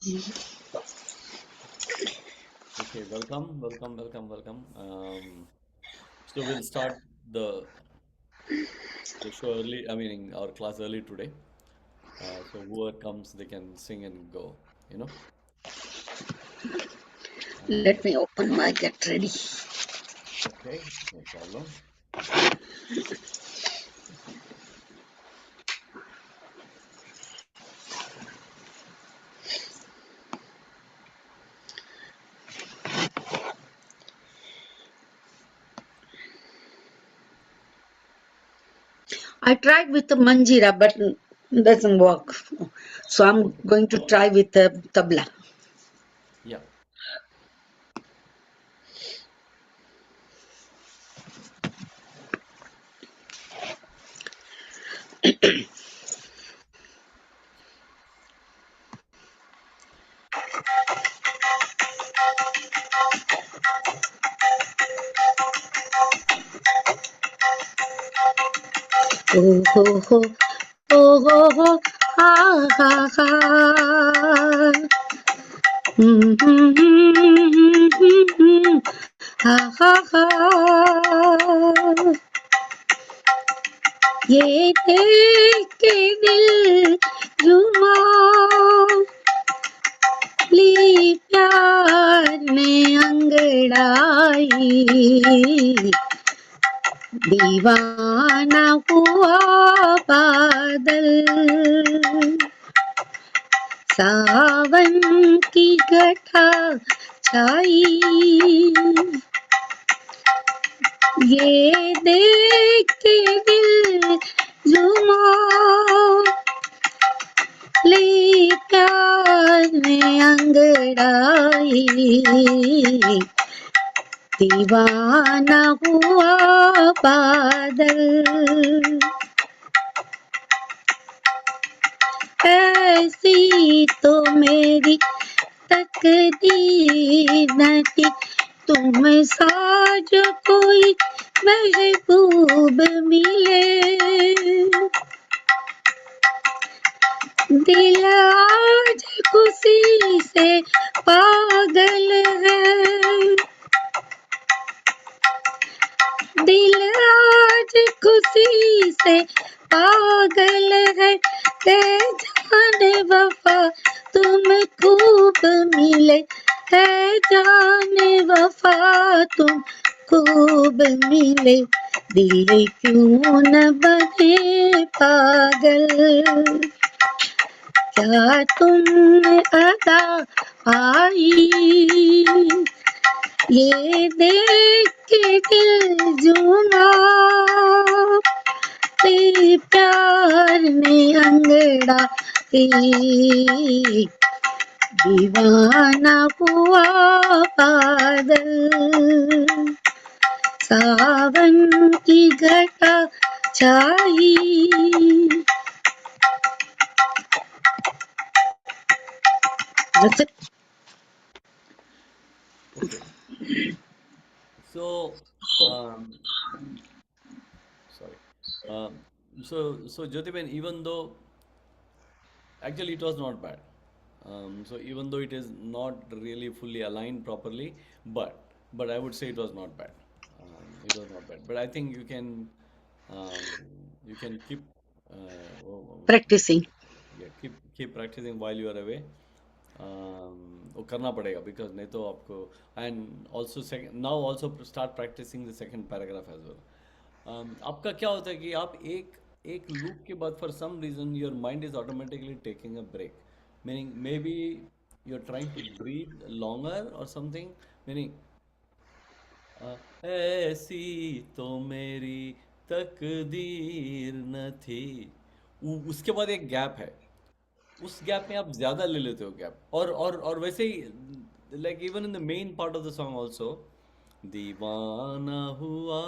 Okay, welcome. So we'll start the the show early. I mean, our class early today. So whoever comes, they can sing and go. You know. Let Um, me open my get ready. okay, no problem. I tried with the manjira, but it doesn't work. So I'm Okay. going to try with the tabla. Yeah. Oh ho ho, oh ho ho, ha ha ha. Ha ha ha. ये देख के दिल जुमा ली प्यार ने अंगड़ाई दीवाना हुआ बादल सावन की घटा छाई ये देख के दिल जुमा ले प्यार ने अंगड़ाई दीवाना हुआ बादल ऐसी तो मेरी तकदीर न थी तुम सा जो कोई महबूब मिले दिल आज खुशी से पागल है दिल आज खुशी से पागल है के जाने वफा तुम खूब मिले है जाने वफा तुम खूब मिले दिल क्यों न बने पागल क्या तुमने अदा आई ये देख के दिल जुमा ते प्यार ने अंगड़ा दीवाना हुआ बादल सावन की घटा छाई That's it. Okay. So, um, sorry. Um, so Jyotiben, even though actually it was not bad. So even though it is not really fully aligned properly, but I would say it was not bad. It was not bad. But I think um, you can keep Practicing. yeah, keep practicing while you are away. वो करना पड़ेगा because नहीं तो आपको and also second now also start practicing the second paragraph as well. आपका क्या होता है कि आप एक एक लूप के बाद for some reason your mind is automatically taking a break, meaning maybe you're trying to breathe longer or something, meaning ऐसी तो मेरी तकदीर न थी, उसके बाद एक गैप है, उस गैप में आप ज्यादा ले लेते हो गैप, और वैसे ही like even in the main part of the song also Deewana Hua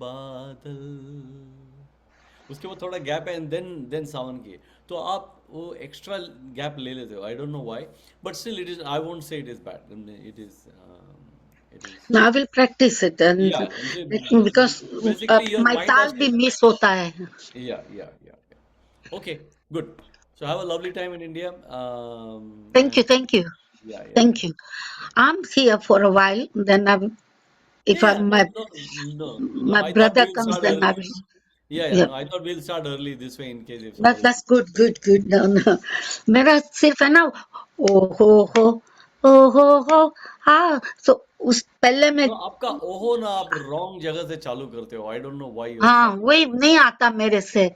बादल, उसके बाद थोड़ा गैप है एंड देन सावन की, तो आप वो एक्स्ट्रा गैप ले लेते हो, I don't know why, but still it is, I won't say it is bad, it is I will practice it and या because basically your my mind ताल वाज भी मिस होता है. या okay good. So have a lovely time in India. Thank you, And thank you, yeah, yeah, thank yeah. you. I'm here for a while. Then if Yeah, yeah. No, my no, no. my I thought brother we'll comes, start then I early. will. Yeah, yeah. Yeah, No, I thought we'll start early this way in case if that's suppose. that's good, good, good. No, no. मेरा सिर्फ है ना हो हो हाँ so उस पहले में No, आपका ओहो ना आप रॉन्ग जगह से चालू करते हो. I don't know why you're हाँ starting. वही नहीं आता मेरे से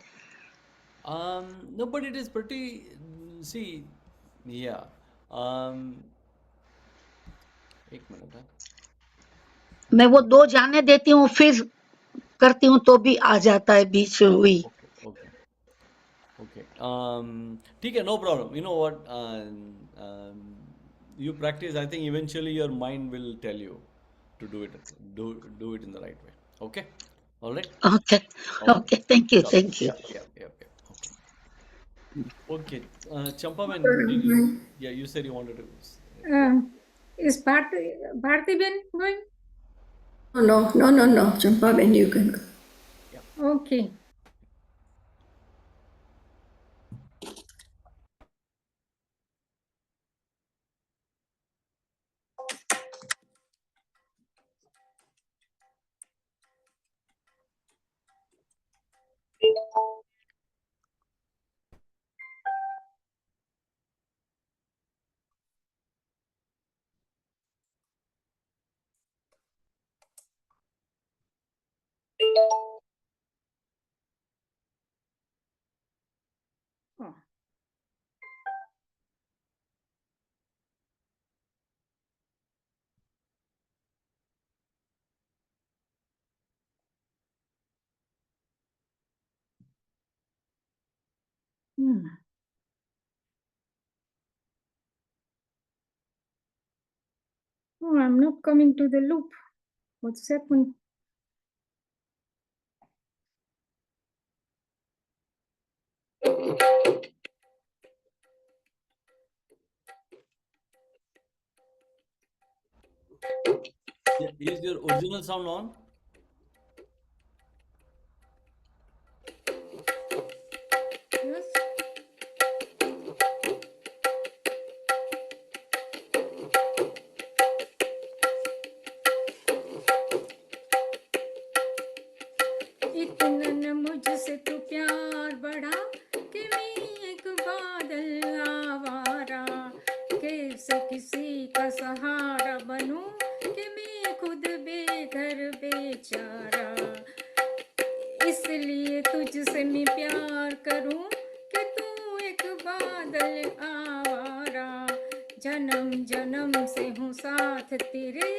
No, but it is pretty. See, yeah. एक मिनट है. मैं वो दो जाने देती हूँ फिर करती हूँ तो भी आ जाता है बीच में वही Okay, okay, okay. ठीक है, no problem. You know what? You practice. I think eventually your mind will tell you to do it. Do it in the right way. Okay. All right. Okay Okay. Okay thank you Chalo. Thank you Yeah, yeah, yeah, yeah. Okay. Okay. Champa, man, did you? Yeah, you said you wanted to. Yeah. Is Bharti Ben going? No. Champa, when you can go. Yeah. Okay. Oh. Hmm. Oh, I'm not coming to the loop. What's happened? Yeah, is your original sound on? Yes. इतना न मुझसे तू प्यार बढ़ा कि मैं एक बादल आवारा कैसे किसी का सहारा बनूं कि मैं खुद बेघर बेचारा इसलिए तुझसे मैं प्यार करूं कि तू एक बादल आवारा जन्म जन्म से हूँ साथ तेरे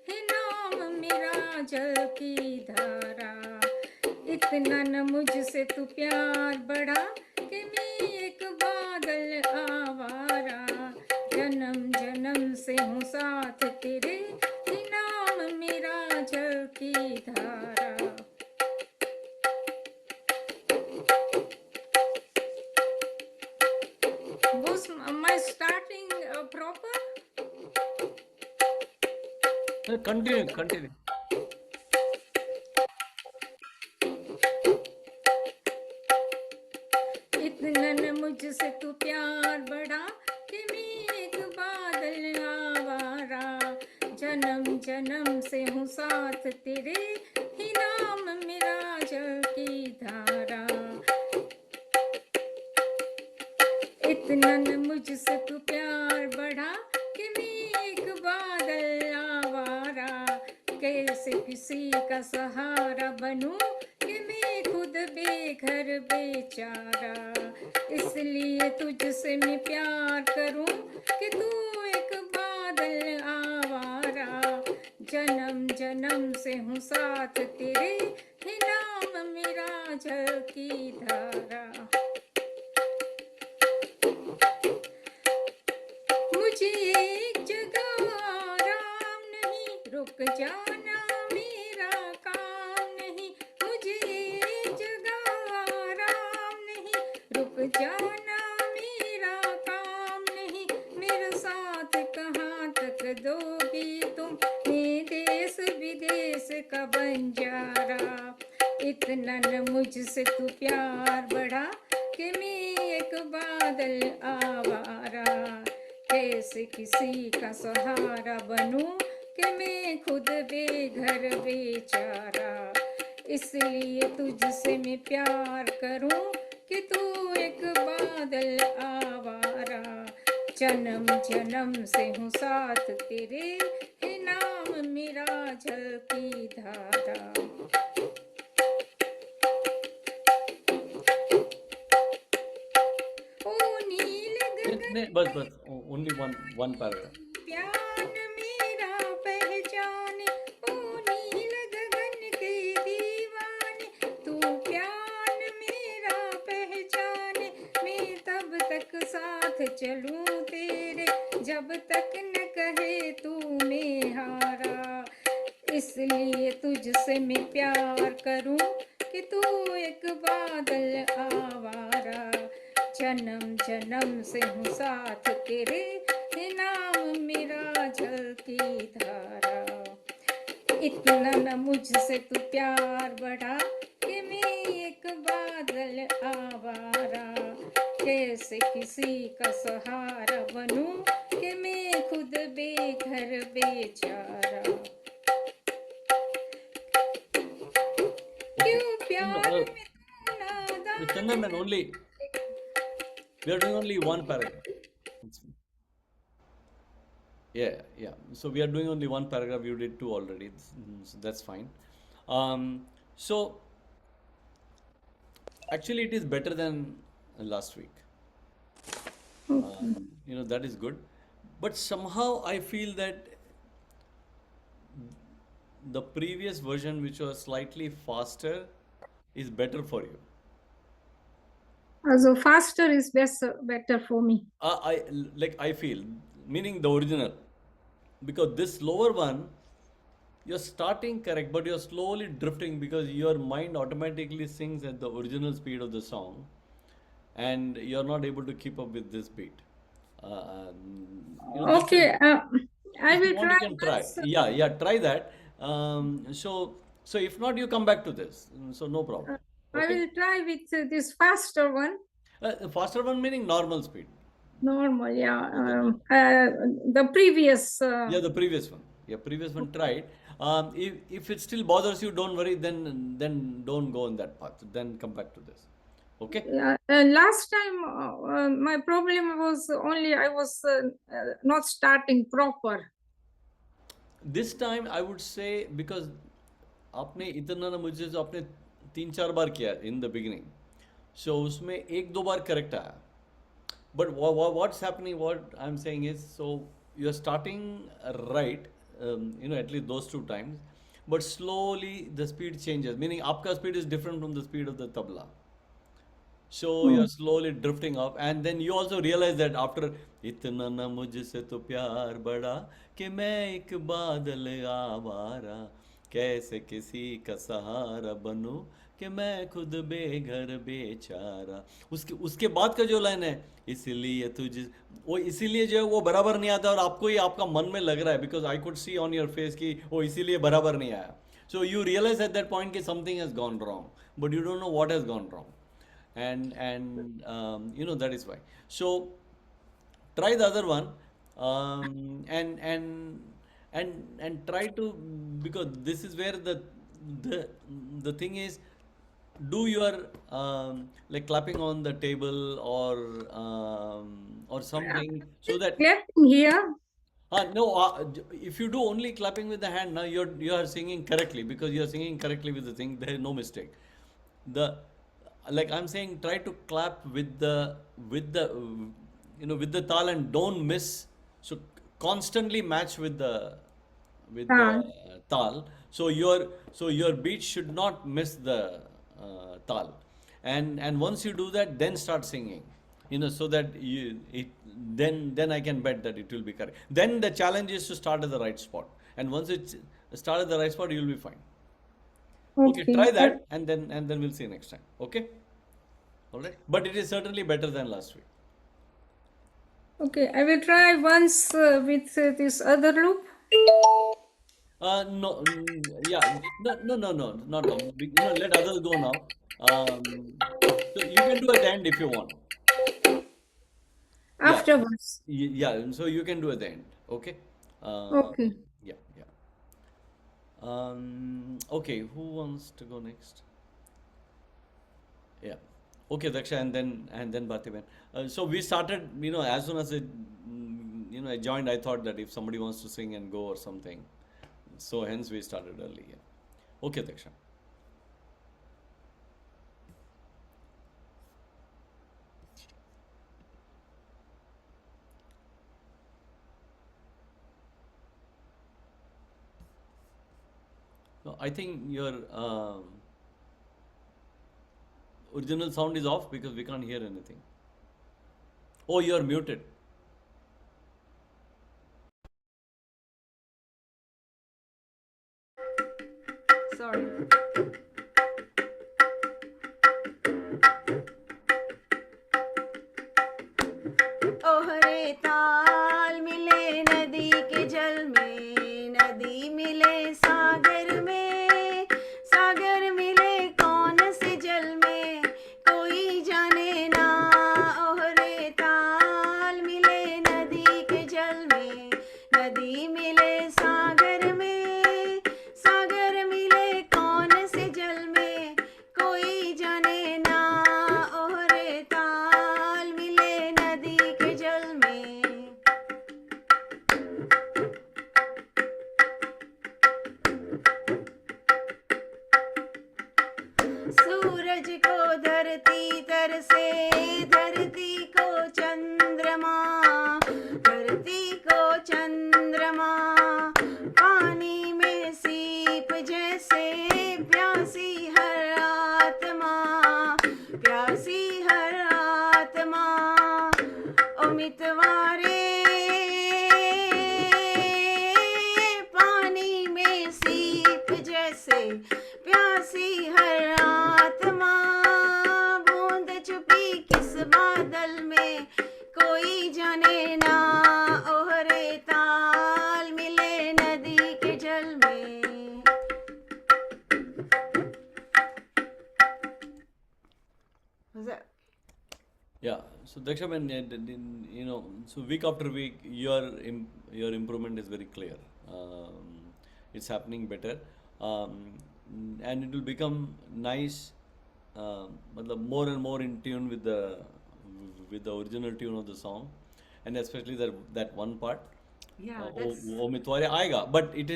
है नाम मेरा जल की धारा इतना न मुझसे तू प्यार बढ़ा कि मैं एक बादल आवारा जन्म जन्म से हूँ साथ तेरे है नाम मेरा जल की धारा Was my starting proper? Continue, continue. इतना न मुझसे तू प्यार बढ़ा कि मैं एक बादल आवारा जन्म जन्म से हूँ साथ तेरे ही नाम मेरा जल की धारा इतना न मुझसे तू प्यार बढ़ा कि मैं एक बादल आवारा कैसे किसी का सहारा बनूं कि मैं खुद बेघर बेचारा इसलिए तुझसे मैं प्यार करूं कि तू एक बादल आवारा जन्म जन्म से हूँ साथ तेरे ही नाम मेरा जल की धारा मुझे एक जगह आराम नहीं रुक जाना मेरा काम नहीं मुझे एक जगह आराम नहीं रुक जाना मेरा काम नहीं मेरा साथ कहाँ तक दोगी तुम मैं देश विदेश का बंजारा इतना न मुझसे तू प्यार बढ़ा कि मैं एक बादल आवारा, कैसे किसी का सहारा बनूं कि मैं खुद बेघर बेचारा। इसलिए तुझसे मैं प्यार करूं कि तू एक बादल आवारा। जन्म जन्म से हूँ साथ तेरे, है नाम मेरा झलकी धारा। ओ नील गगन बस बस, ओनली वन पैराग्राफ। प्यार मेरा पहचाने, ओ नील गगन के दीवाने, तू प्यार मेरा पहचाने। मैं तब तक साथ चलूं तेरे, जब तक न कहे तू मैं हारा। इसलिए तुझसे मैं प्यार करूं कि तू एक बादल आवारा। जन्म जन्म से हूँ साथ तेरे, है नाम मेरा झलकी धारा। इतना न मुझसे तू प्यार बढ़ा कि मैं एक बादल आवारा। कैसे किसी का सहारा बनूं कि मैं खुद बेघर बेचारा। क्यों प्यार में तू नादान Chandan, man, only we are doing only one paragraph. Yeah, yeah. So we are doing only one paragraph. You did two already, so that's fine. So actually, it is better than last week. That is good. But somehow I feel that the previous version, which was slightly faster, is better for you. Also faster is better for me. I feel, meaning the original, because this slower one, you're starting correct, but you're slowly drifting because your mind automatically sings at the original speed of the song, and you're not able to keep up with this beat. This Okay, is, I if you will want, try you can try. once. Yeah, try that. So if not, you come back to this. So no problem. I Okay. will try with this faster one. Faster one meaning normal speed. Normal, yeah. The previous. Yeah, the previous one. Yeah, previous one tried. If it still bothers you, don't worry. Then don't go on that path. Then come back to this. Okay. Last time, my problem was only I was not starting proper. This time I would say because आपने इतना ना मुझे जो आपने 3-4 बार किया in the beginning, so उसमें 1-2 बार correct आया. But what's happening? What I'm saying is, so you're starting right, at least those 2 times, but slowly the speed changes. Meaning, आपका speed is different from the speed of the tabla. So you're slowly drifting off, and then you also realize that after इतना ना मुझसे तो प्यार बड़ा कि मैं एक बादल आवारा, कैसे किसी का सहारा बनूं कि मैं खुद बेघर बेचारा। उसके उसके बाद का जो लाइन है, इसीलिए तुझ वो इसीलिए जो है वो बराबर नहीं आता, और आपको ही आपका मन में लग रहा है, because I could see on your face कि वो इसीलिए बराबर नहीं आया. So you realise at that point कि something has gone wrong, but you don't know what has gone wrong. And that is why. So try the other one, and try to, because this is where the thing is, do your like clapping on the table or something, so that Clapping here. no, if you do only clapping with the hand, now you are singing correctly, because you are singing correctly with the thing. There is no mistake. The Like I'm saying, try to clap with the with the tal, and don't miss. So constantly match with the tal. So your beat should not miss the tal, and once you do that, then start singing. So that then I can bet that it will be correct. Then the challenge is to start at the right spot, and once it start at the right spot, you will be fine. Okay, try that, and then we'll see next time. Okay, all right. But it is certainly better than last week. Okay, I will try once with this other loop. No, yeah, no, not now. Let others go now. So you can do at the end if you want. afterwards. Yeah, so you can do at the end. Okay. Okay. Yeah, yeah. Okay, who wants to go next? Yeah. Okay, Daksha, and then Bharti. So we started, as soon as I joined, I thought that if somebody wants to sing and go or something, so hence we started early. Yeah. Okay, Daksha. No, I think your original sound is off because we can't hear anything. Oh, you're muted. Sorry. ओहरे ताल मिले नदी के जल में, नदी मिले सागर में, सागर मिले कौन से जल में, कोई जाने ना। ओहरे ताल मिले नदी के जल में, नदी मिले सागर में, सागर मिले कौन से जल में, कोई जाने ना। ओहरे ताल मिले नदी के जल में। सूरज को धरती तरसे, धरती को चंद्रमा, धरती को चंद्रमा, पानी में सीप जैसे प्यासी हर आत्मा, प्यासी हर आत्मा। ओ मितवारे पानी में सीप जैसे प्यासी हर आत्मा, बूंद छुपी किस बादल में, कोई जाने ना। ओहरे ताल मिले नदी के जल में। Was that? Yeah. So Daksha, so week after week, your improvement is very clear. It's happening better, and it will become nice, more and more in tune with the original tune of the song, and especially that one part. Yeah, वो मितवारे आएगा, but it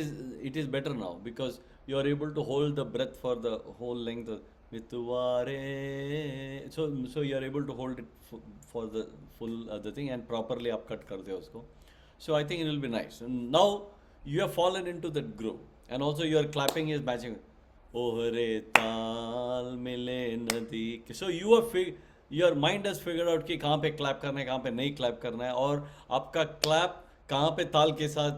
is better now because you are able to hold the breath for the whole length of मितवारे. So you are able to hold it for the full the thing and properly आप cut करते हो उसको. So I think it will be nice. And now you have fallen into that groove, and also your clapping is matching. ओहरे ताल मिले नदी के. So your mind has figured out कि कहाँ पे clap करना है, कहाँ पे नहीं clap करना है, और आपका clap कहाँ पे ताल के साथ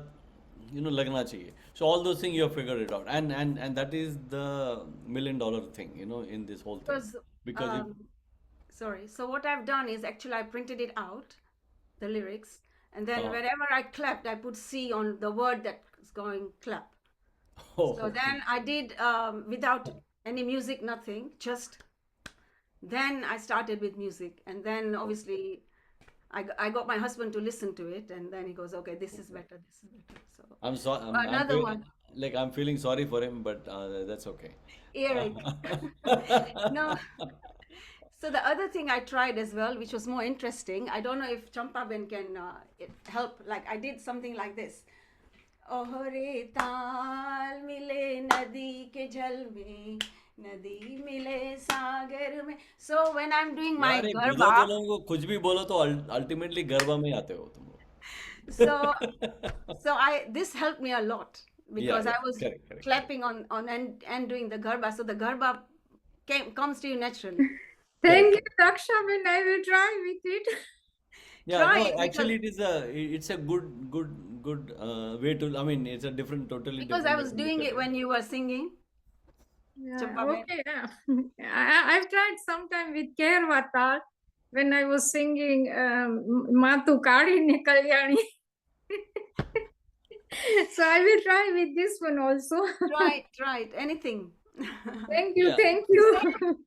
लगना चाहिए. So all those things you have figured it out, and that is the $1,000,000 thing, in this whole thing. Because sorry. So what I've done is actually I printed it out, the lyrics, and then Uh-huh. wherever I clapped, I put C on the word that's going clap. Oh, So then I did without any music, nothing, just then I started with music, and then obviously I got my husband to listen to it, and then he goes, okay, this is better, this is better. So I'm sorry. another one, Like I'm feeling sorry for him, but that's okay. earache. No. So the other thing I tried as well, which was more interesting, I don't know if Champaben can help. Like I did something like this. ओहरे ताल मिले नदी के जल में, नदी मिले सागर में. So when I'm doing my यार, बुधा garba, के लोगों को कुछ भी बोलो तो अल्टीमेटली गरबा में ही आते हो तुम लोग. so this helped me a lot because Yeah, I was correct. clapping on and doing the garba. So the garba comes to you naturally. Thank you, Daksha. When I will try with it. Yeah, Try no, it actually because it's a good way to. I mean, it's a totally because different I was way to doing look at it when you were singing. Yeah, Champaben. okay, yeah. I've tried sometime with Kervatal when I was singing Matu Kari Ne Kalyani. So I will try with this one also. Try it, anything. Thank you, Yeah. thank you.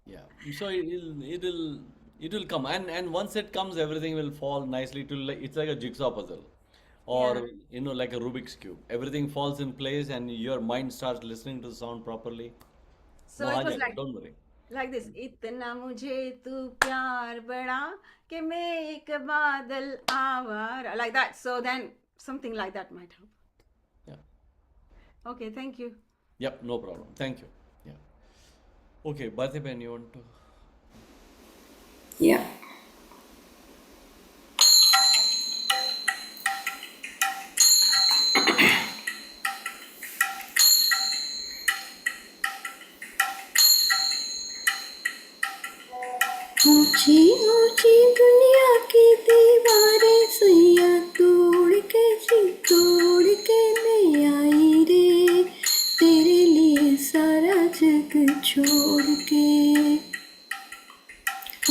Yeah. So it'll It will come, and once it comes, everything will fall nicely. It's like a jigsaw puzzle, or Yeah. like a Rubik's cube. Everything falls in place, and your mind starts listening to the sound properly. So वो आ it was जाएगा, don't worry. like this. इतना मुझे तू प्यार बड़ा कि मैं एक बादल आवारा, like that. So then something like that might help. Yeah. Okay, thank you. Yep, no problem. Thank you. Yeah. Okay, Bharti, you want to? Yeah. ऊंची ऊंची दुनिया की दीवारें सैया तोड़ के मैं आई रे तेरे लिए सारा जग छोड़ के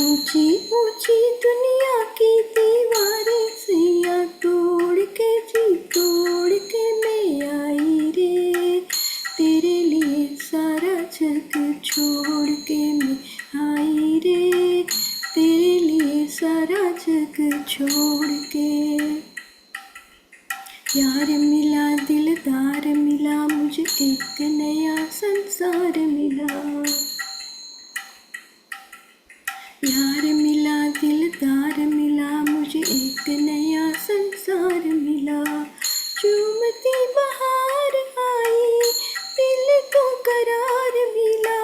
ऊंची ऊंची दुनिया की दीवारें सैया तोड़ के मैं आई रे तेरे लिए सारा जग छोड़ के मैं आई रे तेरे लिए सारा जग छोड़ के यार मिला दिलदार मिला मुझे एक नया संसार मिला यार मिला दिलदार मिला मुझे एक नया संसार मिला चूमती बहार आई दिल को करार मिला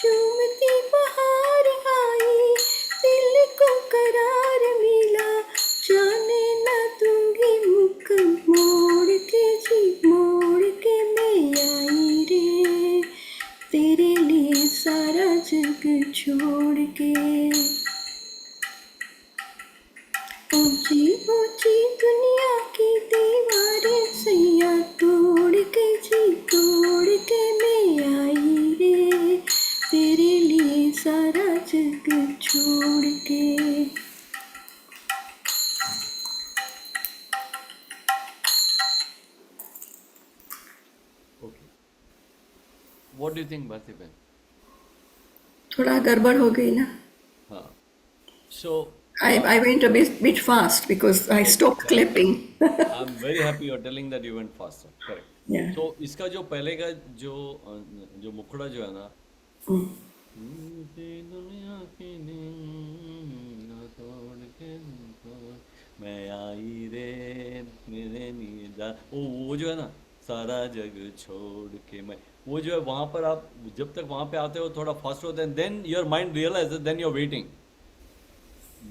चूमती बहार आई दिल को करार मिला जाने न दूंगी मुख मोड़ के मैं आई रे तेरे लिए सारा जग छोड़ के ऊंची ऊंची दुनिया की दीवारें सैया तोड़ के मैं आई रे तेरे लिए सारा जग छोड़ के Okay. What do you think, Bharti? थोड़ा गड़बड़ हो गई ना हाँ. So, I went a bit fast because I stopped clapping. I'm very happy you're telling that you went faster. Correct. Yeah. So, इसका जो पहले का जो मुखड़ा जो है ना, दुनिया की नींद तोड़ के मैं आई रे मेरे नींदा वो जो है ना सारा जग छोड़ के मैं वो जो है वहां पर आप जब तक वहां पे आते हो थोड़ा फास्ट होता है then your mind realise then you are waiting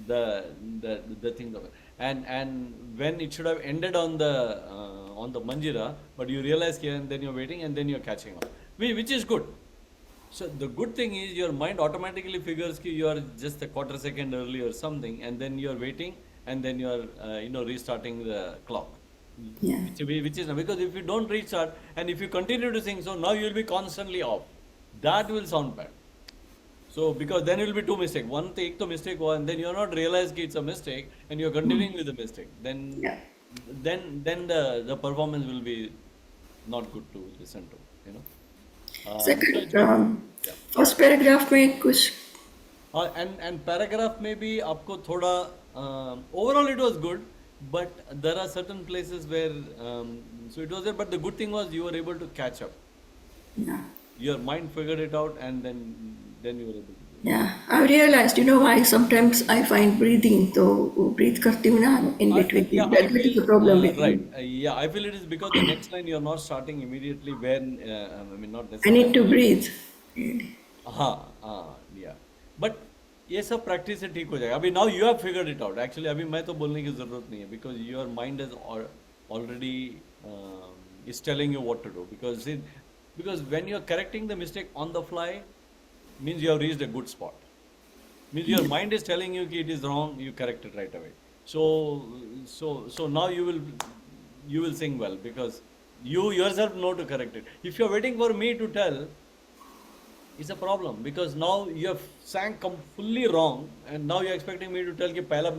the the thing of it. And when it should have ended on the manjira, but you realize here and then you're waiting and then you're catching up, which is good. So the good thing is your mind automatically figures that you are just a quarter second early or something, and then you're waiting and then you're restarting the clock. Yeah. Which is because if you don't restart and if you continue to sing, so now you'll be constantly off. That will sound bad. So because then it will be two mistakes. One take the mistake one, and then you're not realize it's a mistake, and you're continuing with the mistake. Then Yeah. then the performance will be not good to listen to. You know. Second, Yeah. first paragraph में कुछ And paragraph maybe आपको थोड़ा overall it was good, but there are certain places where so it was there. But the good thing was you were able to catch up. yeah. Your mind figured it out, and then you were able to do it. Yeah, I realized, you know why sometimes I find breathing, तो वो breathe करती हूँ ना in between. Yeah, I That is feel the problem with right. me. Yeah, I feel it is because the next line you're not starting immediately when I mean not I necessarily. need to breathe. Really. हाँ yeah. But ये सब practice से ठीक हो जाएगा. अभी now you have figured it out. Actually अभी मैं तो बोलने की जरूरत नहीं है because your mind is already is telling you what to do because when you're correcting the mistake on the fly means you have reached a good spot. Means your mind is telling you कि it is wrong, you correct it right away. So now you will sing well because you yourself know to correct it. If you're waiting for me to tell, it's a problem because now you have sang fully wrong and now you're expecting me to tell कि पहला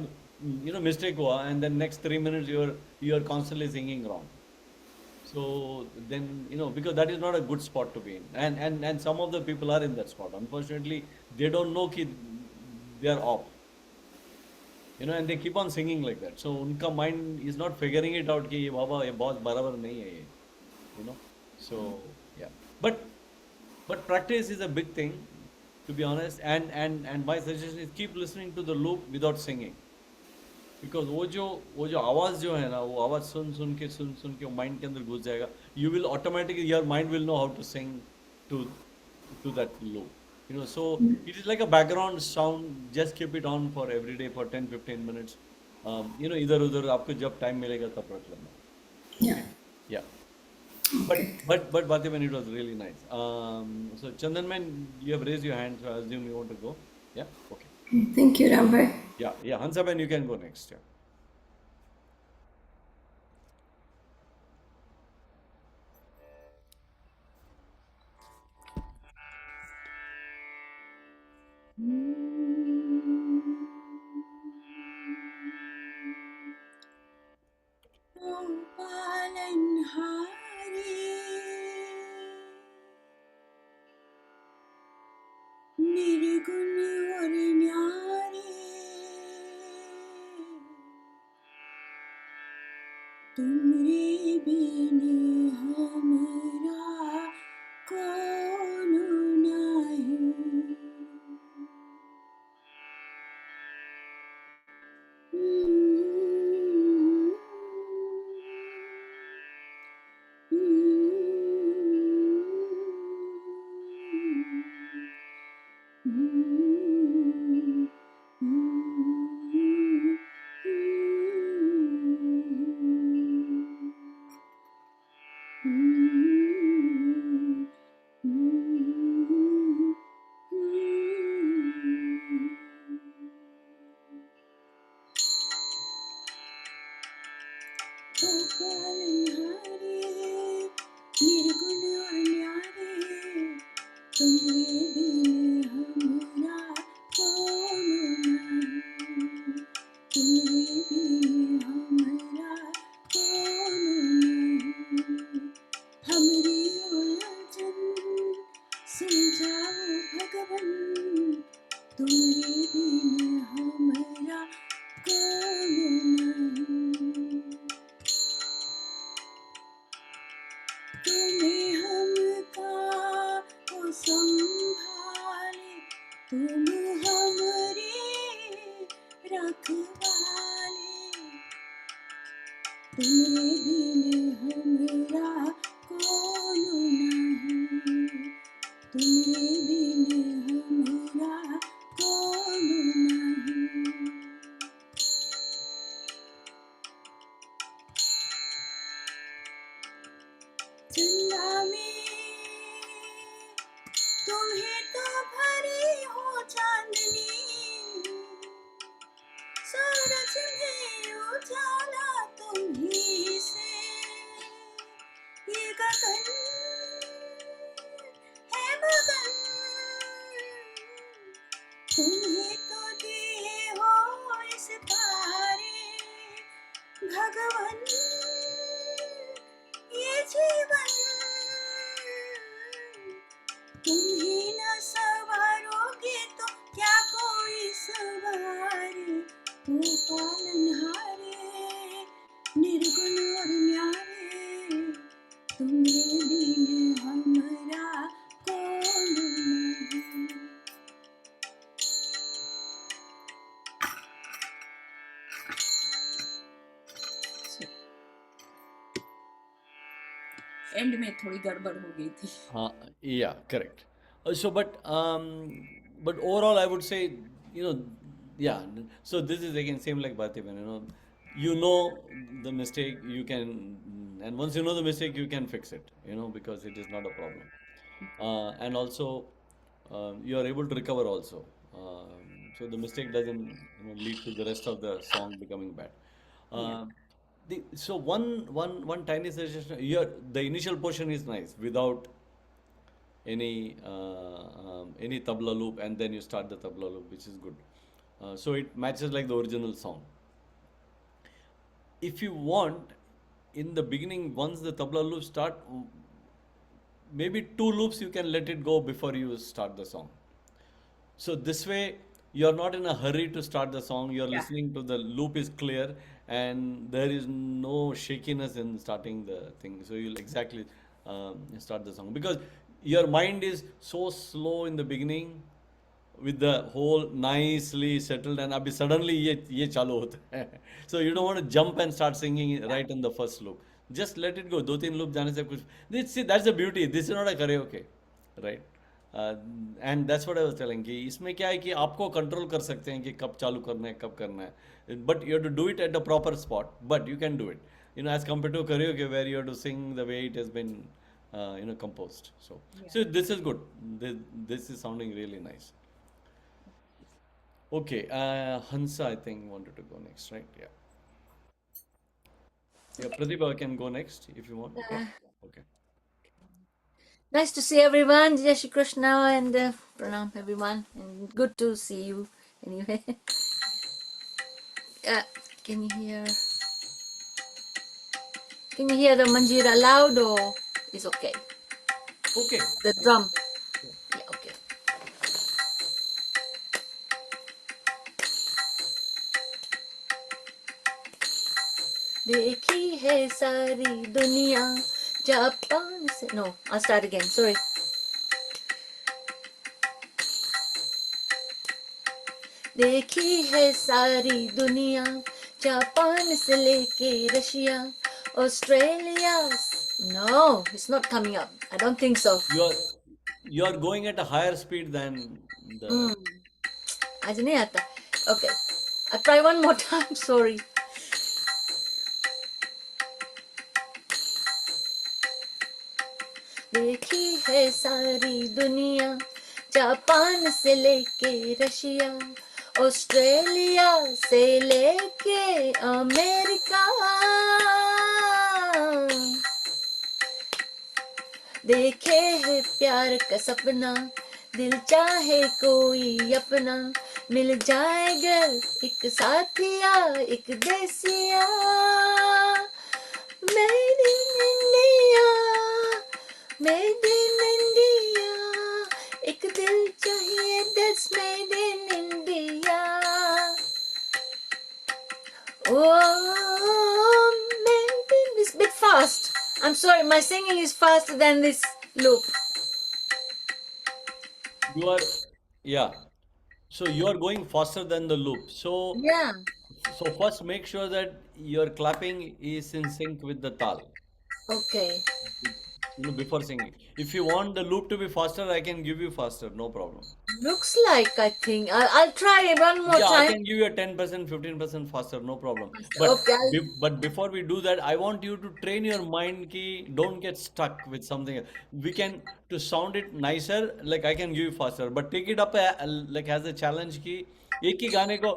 mistake हुआ and then next 3 minutes you're constantly singing wrong. So then because that is not a good spot to be in, and some of the people are in that spot. Unfortunately, they don't know that they are off. and they keep on singing like that. So उनका mind is not figuring it out कि ये बाबा ये बहुत बराबर नहीं है ये, you know. So yeah, but practice is a big thing, to be honest. And my suggestion is keep listening to the loop without singing, because वो जो आवाज़ जो है ना, वो आवाज़ सुन के माइंड के अंदर घुस जाएगा. You will automatically, your mind will know how to sing to that loop. So it is like a background sound. Just keep it on for every day for 10-15 minutes. इधर उधर आपको जब टाइम मिलेगा तब रख लेना. Yeah. Yeah. But Bhatyavan, it was really nice. So Chandan man, you have raised your hand, so I assume you want to go. Yeah. Okay. Thank you, Rambhai. Yeah. Hansa man, you can go next. Yeah. ओ पालनहारी निर्गुण और न्यारी, तुमरे बिन हमरा कौन नहीं. निर्गुण और न्यारे, तुमरे बिन हमरा कौन नहीं. तुमरे बिन हमरा कौन नहीं. हमरी उलझन सुलझाओ भगवन, तुमरे बिन हमरा कौन नहीं. तुम्हें हमका को संभाले, तुम हमरे रखवाले. तुम्हारे बिन हमरा कौन नहीं. तुम्हारे बिन हमरा कौन नहीं. चंदा में तुम्हें तो भरी हो चांदनी, सूरज में उजाला तुम्ही से. ये गगन है मगन, तुम्हें तो दिए हो इस तारे. भगवन ये जीवन तुम ही न संवारोगे तो क्या कोई संवारे. ओ पालनहारे निर्गुण और न्यारे, तुम्हें बिन हमरा कौन नहीं. एंड में थोड़ी गड़बड़ हो गई थी. Yeah, correct. So, but overall, I would say, yeah. So this is again same like Bhatyavan, the mistake you can, and once you know the mistake, you can fix it, because it is not a problem. And also, you are able to recover also. So the mistake doesn't, lead to the rest of the song becoming bad. So one tiny suggestion here. The initial portion is nice without any tabla loop, and then you start the tabla loop, which is good. So it matches like the original song. If you want, in the beginning, once the tabla loop start, maybe 2 loops you can let it go before you start the song. So this way, you're not in a hurry to start the song. You're Yeah. listening to the loop is clear, and there is no shakiness in starting the thing. So you'll exactly start the song because your mind is so slow in the beginning with the whole nicely settled, and abhi suddenly ye चालू होता है. So you don't want to jump and start singing right in the first loop. Just let it go. दो तीन loop जाने से कुछ. See, that's the beauty. This is not a karaoke, right? Uh, and that's what I was telling कि इसमें क्या है कि आपको कंट्रोल कर सकते हैं कि कब चालू करना है कब करना है. But you have to do it at the proper spot. But you can do it. You know, as compared to karaoke where you have to sing the way it has been, composed. So this is good. This is sounding really nice. Okay, Hansa, I think, wanted to go next, right? Yeah. Yeah, Pratibha can go next if you want. Yeah. Okay. Nice to see everyone. Jai Shri Krishna and pranam everyone. And good to see you anyway. Can you hear? Can you hear the manjira loud or is okay? Okay. The drum. Yeah, okay. देखी है सारी दुनिया Japan से. No, I'll start again. Sorry. देखी है सारी दुनिया Japan से लेके Russia Australia. No, it's not coming up. I don't think so. You are going at a higher speed than the. आज नहीं आता. Okay, I'll try one more time. Sorry. देखी है सारी दुनिया जापान से लेके रशिया ऑस्ट्रेलिया से लेके अमेरिका. देखे है प्यार का सपना दिल चाहे कोई अपना मिल जाएगा एक साथिया एक देसिया. Made in India made in India एक दिल चाहिए that's made in India. Oh, made in this bit fast. I'm sorry, my singing is faster than this loop. Yeah. So you are going faster than the loop. So Yeah. first make sure that your clapping is in sync with the tal. Okay. Before singing. If you want the loop to be faster, I can give you faster, no problem. Looks like I think I'll try one more Yeah, I time. can give you a 10%, 15% faster, no problem. Okay. But before we do that, I want you to train your mind ki don't get stuck with something. We can to sound it nicer, like I can give you faster, but take it up like as a challenge ki एक ही गाने को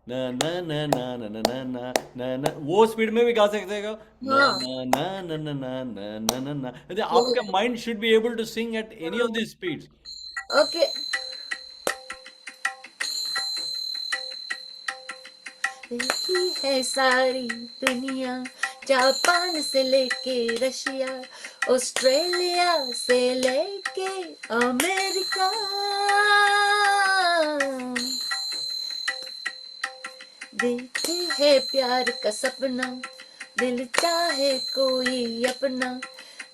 ना ना ना ना ना ना ना ना ना ना वो स्पीड में भी गा सकते हो ना हाँ. ना ना ना ना ना ना ना ना ना. आपका mind should be able to sing at any of these speeds. Okay. देखी है सारी दुनिया जापान से लेके रशिया ऑस्ट्रेलिया से लेके अमेरिका. देखी है प्यार का सपना दिल चाहे कोई अपना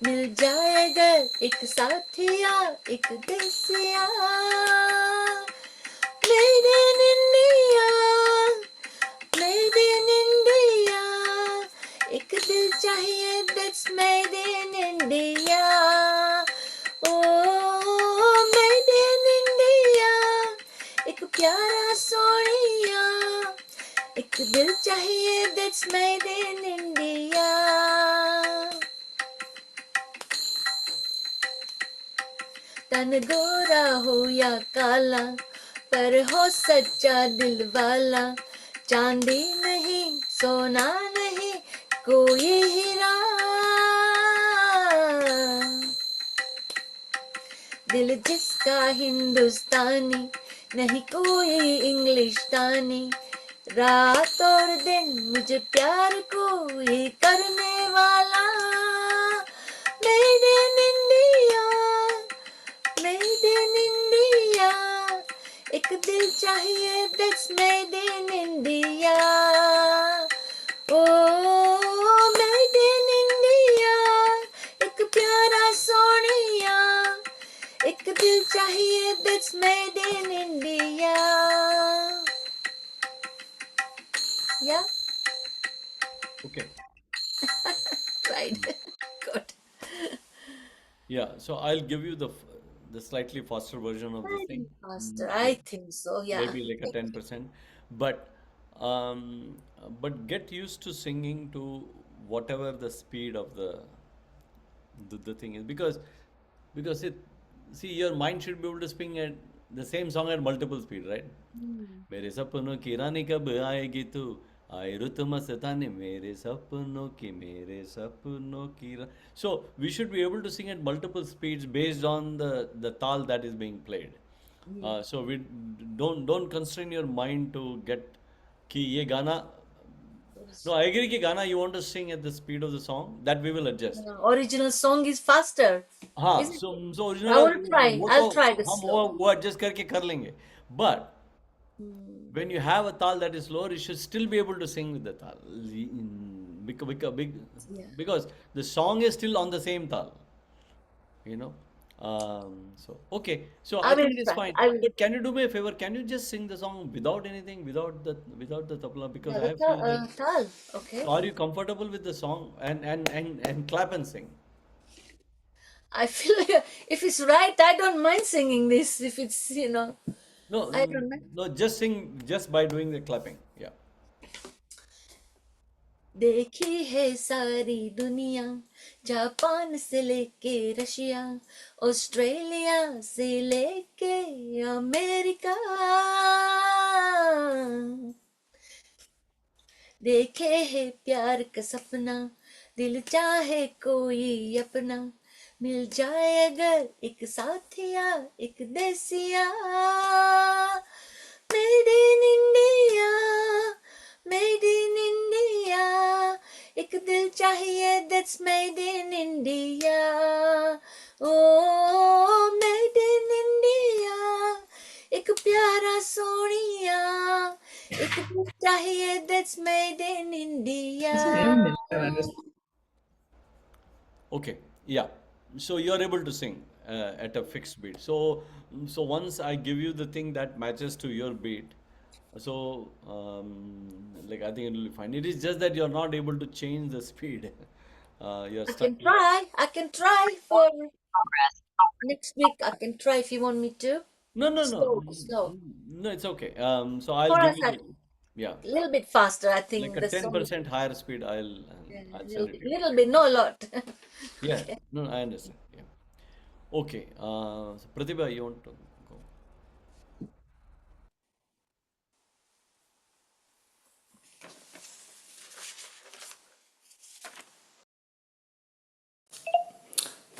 मिल जाएगा एक साथिया एक देसिया. Made in India made in India एक दिल चाहिए that's made in India. Oh, made in India एक प्यारा सोनिया एक दिल चाहिए that's made in India. तन गोरा हो या काला पर हो सच्चा दिल वाला चांदी नहीं सोना नहीं कोई हीरा. दिल जिसका हिंदुस्तानी नहीं कोई इंग्लिशतानी रात और दिन मुझे प्यार कोई करने वाला. Made in India made in India एक एक दिल चाहिए that's made in India. Oh, made in India. एक प्यारा सोनिया, एक दिल चाहिए that's made in India. Yeah, Okay. right. Good. Yeah, so I'll give you the slightly faster version of this thing. Faster. Yeah, I think so. Yeah. maybe like a 10%. But um, but get used to singing to whatever the speed of the thing is, because it see, your mind should be able to sing at the same song at multiple speed, right? मेरे सपनों की रानी कब आएगी तू, आए रुत मस्तानी मेरे सपनों की so we should be able to sing at multiple speeds based on the tal that is being played. So we don't constrain your mind to get कि ये गाना. No, I agree कि गाना you want to sing at the speed of the song, that we will adjust. Original song is faster. हाँ, Isn't so it? original I will try. वो I'll तो try the हम slow. वो adjust करके कर लेंगे. But when you have a tal that is slower, you should still be able to sing with the tal. Because the song is still on the same tal. You know. So okay. So I I will think it's try. fine. I will. But can you do me a favor? Can you just sing the song without anything, without the tabla? Because Yeah, I feel like. tal. Okay. So are you comfortable with the song and clap and sing? I feel like if it's right, I don't mind singing this. If it's, No, I don't mind. no, just sing just by doing the clapping. Yeah. देखी है सारी दुनिया, Japan से लेके Russia, Australia से लेके America, देखे है प्यार का सपना, दिल चाहे कोई अपना, मिल जाए अगर एक साथिया, एक देसिया, made in India, made in India, एक दिल चाहिए that's made in India. Oh, made in India, एक प्यारा सोनिया, एक दिल चाहिए that's made in India. Okay. Yeah. So you're able to sing at a fixed beat. So once I give you the thing that matches to your beat, so like I think it will be fine. It is just that you're not able to change the speed. You're I stuck. can try. I can try for next week. I can try if you want me to. No, Slow. no, it's okay. So I'll For give us, you a yeah, little bit faster. I think like a the song. 10% higher speed. I'll Little send it bit, to you. little bit, no a lot. Yeah, no, I understand. Yeah. Okay. So Pratibha, you want to go?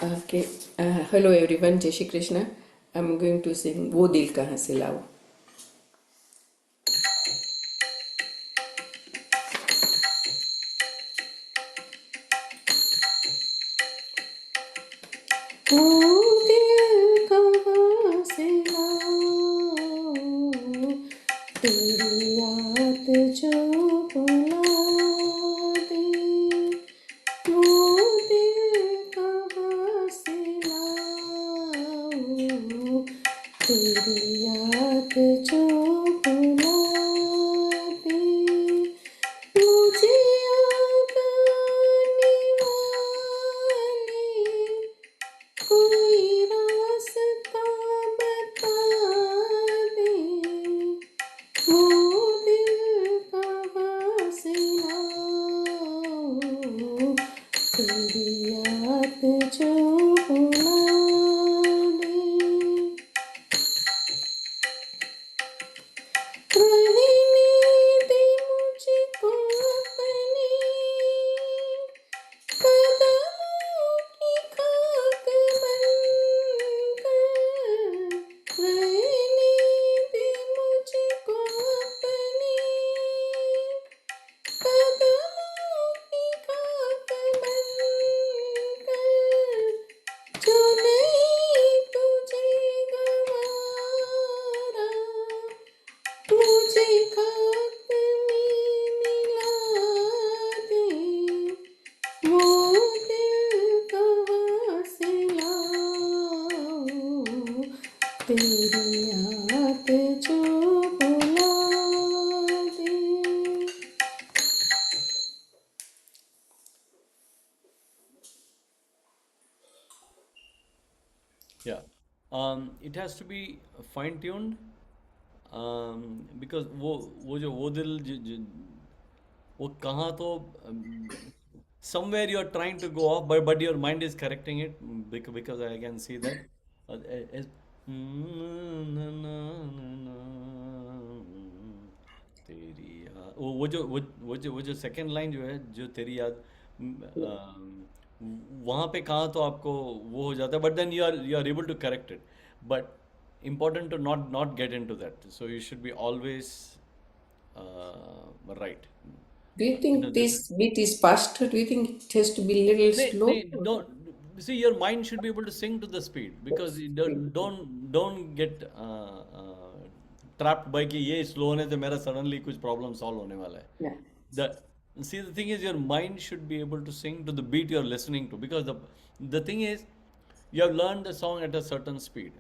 Okay. Hello everyone. Jai Shri Krishna. I'm going to sing वो दिल कहाँ से लाऊं. वो दिल कहाँ से लाऊं, तेरी याद जो बुला दे, वो दिल कहाँ से लाऊं, तेरी याद जो बुला दे, मुझे याद आने वाली कोई रास्ता बता दे, वो दिल कहाँ से Yeah. It has to be fine tuned. Because वो दिल वो कहाँ तो somewhere you are trying to go off, but your mind is correcting it, because I can see that. As- तेरी याद, वो जो सेकंड लाइन जो है, जो तेरी याद, वहाँ पे कहाँ तो आपको वो हो जाता है, but then you are able to correct it. बट important to not get into that, so you should be always right. Do you You know think this. this beat is faster? Do you think it has to be a little slow? Don't see, your mind should be able to sing to the speed, because you don't get trapped by कि ये slow होने से मेरा suddenly कुछ problem solve होने वाला है. Yeah. The the thing is, your mind should be able to sing to the beat you're listening to, because the thing is, you have learned the song at a certain speed.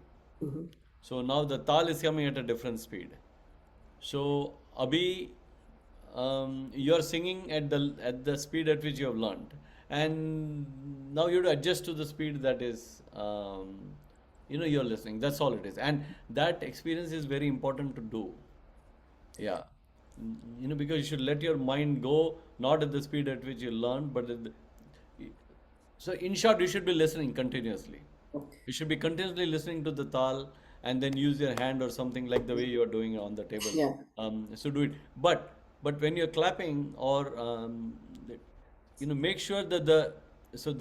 So now the tal is coming at a different speed. So abhi you are singing at the speed at which you have learned, and now you have to adjust to the speed that is, you're listening. That's all it is, and that experience is very important to do. Yeah. Because you should let your mind go, not at the speed at which you learn, but so in short, you should be listening continuously. Okay. You should be continuously listening to the tal, and then use your hand or something like the way you are doing it on the table. Yeah. So do it. But when you're clapping, or make sure that the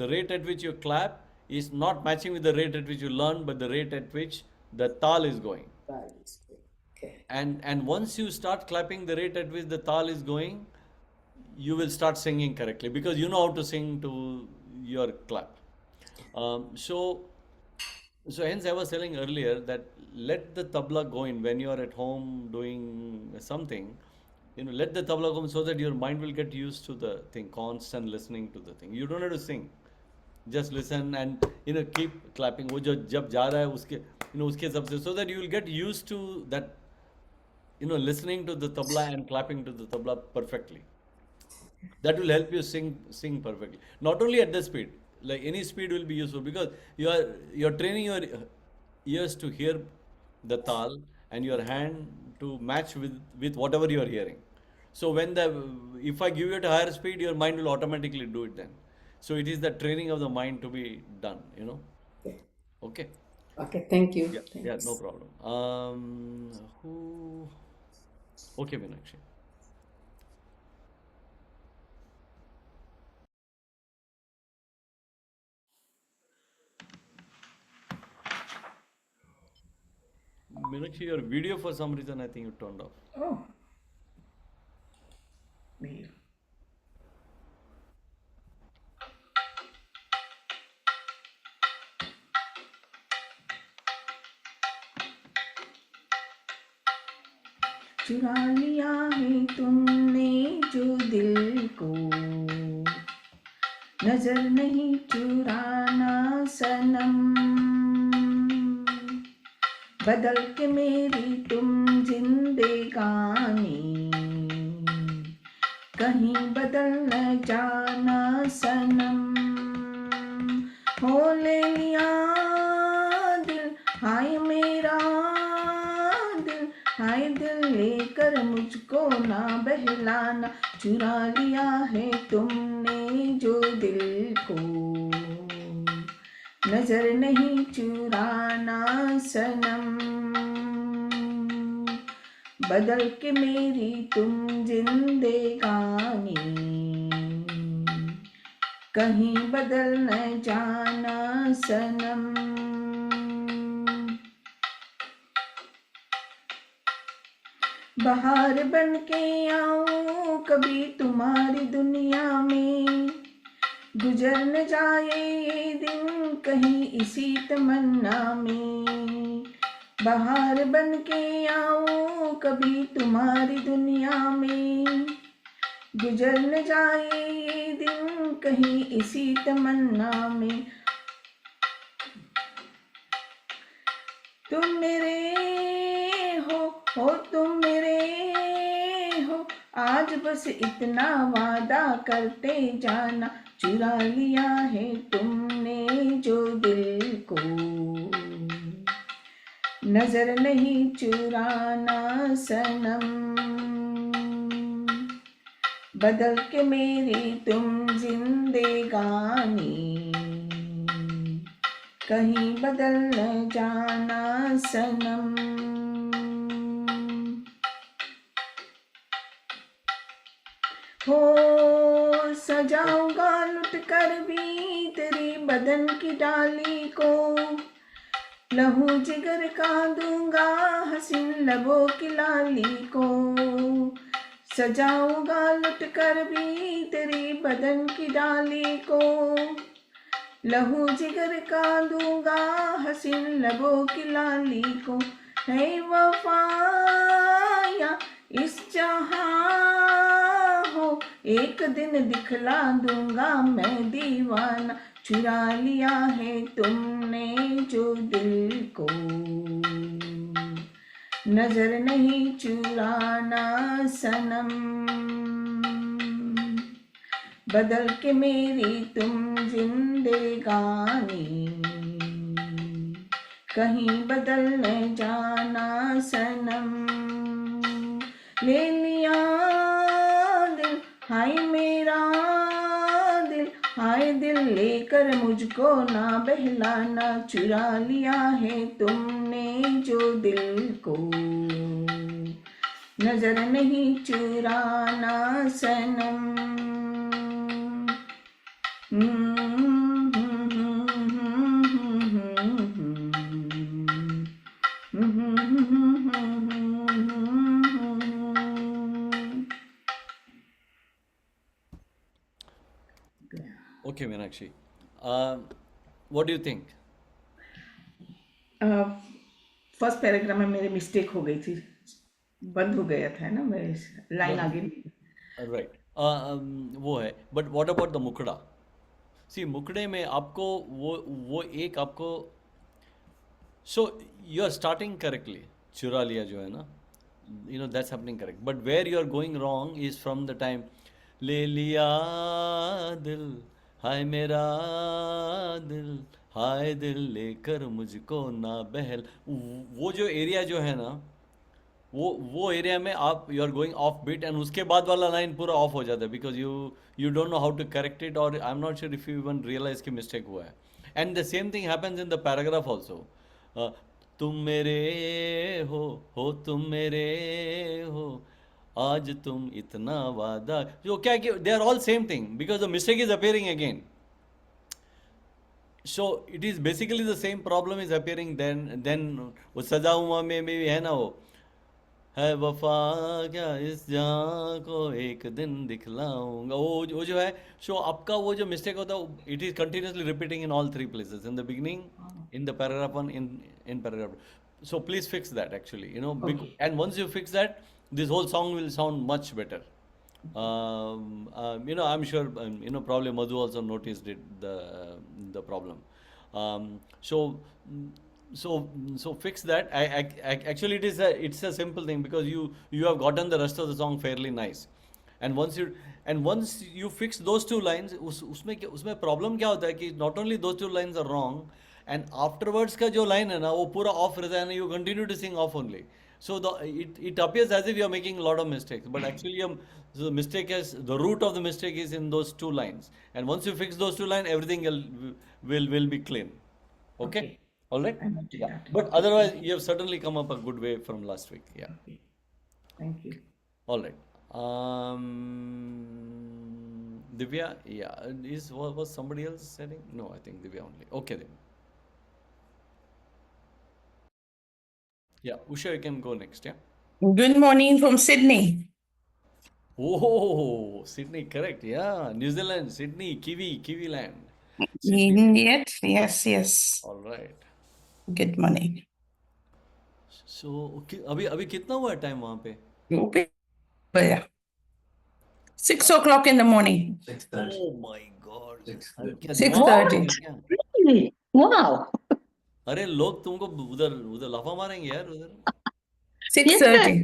rate at which you clap is not matching with the rate at which you learn, but the rate at which the tal is going. That is good. Okay. And once you start clapping the rate at which the tal is going, you will start singing correctly, because you know how to sing to your clap. So hence I was telling earlier that let the tabla go in when you are at home doing something. Let the tabla go in, so that your mind will get used to the thing, constant listening to the thing. You don't have to sing. Just listen and keep clapping. वो जो जब जा रहा है उसके उसके हिसाब से, so that you will get used to that, listening to the tabla and clapping to the tabla perfectly. That will help you sing perfectly. Not only at the speed, like any speed will be useful, because you're training your ears to hear the tal, and your hand to match with whatever you are hearing. So if I give you at a higher speed, your mind will automatically do it then. So it is the training of the mind to be done. Okay. Okay. Okay. Thank you. Yeah, Thanks. no problem. Who? Okay, Meenakshi. Meenakshi, your video for some reason I think you turned off. Oh. Wait. चुरा लिया है तुमने जो दिल को, नजर नहीं चुराना सनम, बदल के मेरी तुम जिंदगानी, कहीं बदल न जाना सनम। हो ले लिया दिल, हाय मेरा दिल, हाय दिल लेकर मुझको ना बहलाना, चुरा लिया है तुमने जो दिल को, नजर नहीं चुराना सनम, बदल के मेरी तुम जिंदगानी, कहीं बदल न जाना सनम। बाहर बन के आऊं कभी तुम्हारी दुनिया में, गुजर न जाए ये दिन कहीं इसी तमन्ना में। बाहर बन के आऊं कभी तुम्हारी दुनिया में, गुजर न जाए ये दिन कहीं इसी तमन्ना में। तुम मेरे हो तुम मेरे हो, आज बस इतना वादा करते जाना, चुरा लिया है तुमने जो दिल को, नजर नहीं चुराना सनम, बदल के मेरी तुम जिंदगानी, कहीं बदल न जाना सनम। हो सजाऊंगा लुट कर भी तेरी बदन की डाली को, लहू जिगर का दूंगा हसीन लबों की लाली को। सजाऊंगा लुट कर भी तेरी बदन की डाली को, लहू जिगर का दूंगा हसीन लबों की लाली को। है वफाया इस जहां हो, एक दिन दिखला दूंगा मैं दीवाना, चुरा लिया है तुमने जो दिल को, नजर नहीं चुराना सनम, बदल के मेरी तुम जिंदगानी, कहीं बदल न जाना सनम। ले लिया दिल हाय मेरा दिल, हाय दिल लेकर मुझको ना बहलाना, चुरा लिया है तुमने जो दिल को, नजर नहीं चुराना सनम। Okay, Meenakshi. What do you think? First paragraph में मेरी मिस्टेक हो गई थी, बंद हो गया था ना, मैं लाइन आगे नहीं। Right. वो है, but what about the मुखड़ा? See, मुखड़े में आपको वो एक आपको, so you are starting correctly. चुरा लिया जो है ना, you know that's happening correct. But where you are going wrong is from the time ले लिया दिल हाय मेरा दिल, हाय दिल लेकर मुझको ना बहल, वो जो एरिया जो है ना, वो एरिया में आप you are going off beat, and उसके बाद वाला लाइन पूरा ऑफ हो जाता है, because you don't know how to correct it, और I am not sure if you even realise कि मिस्टेक हुआ है। And the same thing happens in the paragraph also, तुम मेरे हो तुम मेरे हो, आज तुम इतना वादा, जो क्या कि they are all same thing, because the mistake is appearing again. So it is basically the same problem is appearing then वो सजा हुआ में भी है ना, वो है वफा क्या इस जहां को एक दिन दिखलाऊंगा, वो जो है, सो आपका वो जो मिस्टेक होता है, it is continuously repeating in all three places, in the beginning, in the paragraph one, in paragraph. So please fix that actually, you know, and once you fix that, this whole song will sound much better. You know, I'm sure, you know, probably Madhu also noticed it, the problem. So fix that. Actually it's a simple thing, because you have gotten the rest of the song fairly nice, and once you fix those two lines, उसमें problem क्या होता है कि not only those two lines are wrong, and afterwards का जो line है ना, वो पूरा off रहता है ना, you continue to sing off only. So it appears as if you are making a lot of mistakes, but actually the mistake is, the root of the mistake is in those two lines, and once you fix those two lines, everything will be clean. Okay? All right? I will do that. But otherwise, you have certainly come up a good way from last week. Yeah. Okay. Thank you. All right. Divya, yeah. Was somebody else setting? No, I think Divya only. Okay then. Yeah, Usha, you can go next. Yeah. Good morning from Sydney. Oh, Sydney, correct. Yeah, New Zealand, Sydney, Kiwi land. Yet, yes. All right. Good morning. So, okay, अभी कितना हुआ time वहाँ पे? Yeah. 6 o'clock in the morning. 6:30. Oh my God. 6:30. 6:30. Really? Wow. अरे लोग तुमको उधर लाफा मारेंगे यार उधर. 6:30.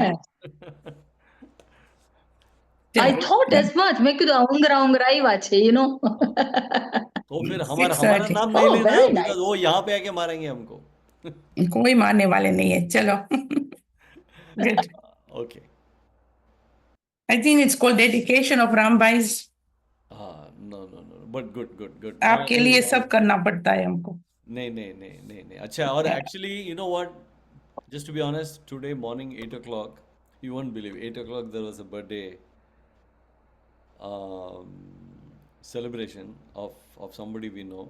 Yeah. I thought as much. मैं क्यों आऊंगरा ही वाचे, you know. तो फिर हमारा 6:30. नाम नहीं Oh, लेना, very nice. because वो यहाँ पे आके मारेंगे हमको. कोई मारने वाले नहीं है, चलो. Good. Okay. I think it's called dedication of Rambai's. No. But good. आपके लिए सब करना पड़ता है हमको. नहीं. अच्छा, और actually, you know what? Just to be honest, today morning 8 o'clock, you won't believe, 8 o'clock there was a birthday um, celebration of somebody we know.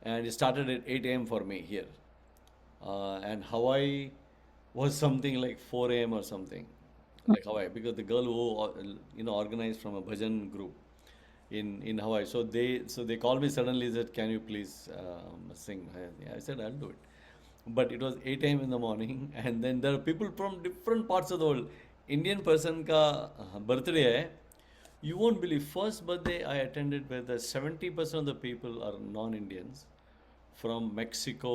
And it started at 8 a.m. for me here. And Hawaii was something like 4 a.m. or something, like Hawaii, because the girl who organized from a bhajan group in Hawaii. So they called me suddenly, said, "Can you please sing?" I said, "I'll do it." But it was 8 a.m. in the morning, and then there are people from different parts of the world. Indian person ka birthday hai. You won't believe, first birthday I attended where the 70% of the people are non-Indians, from Mexico,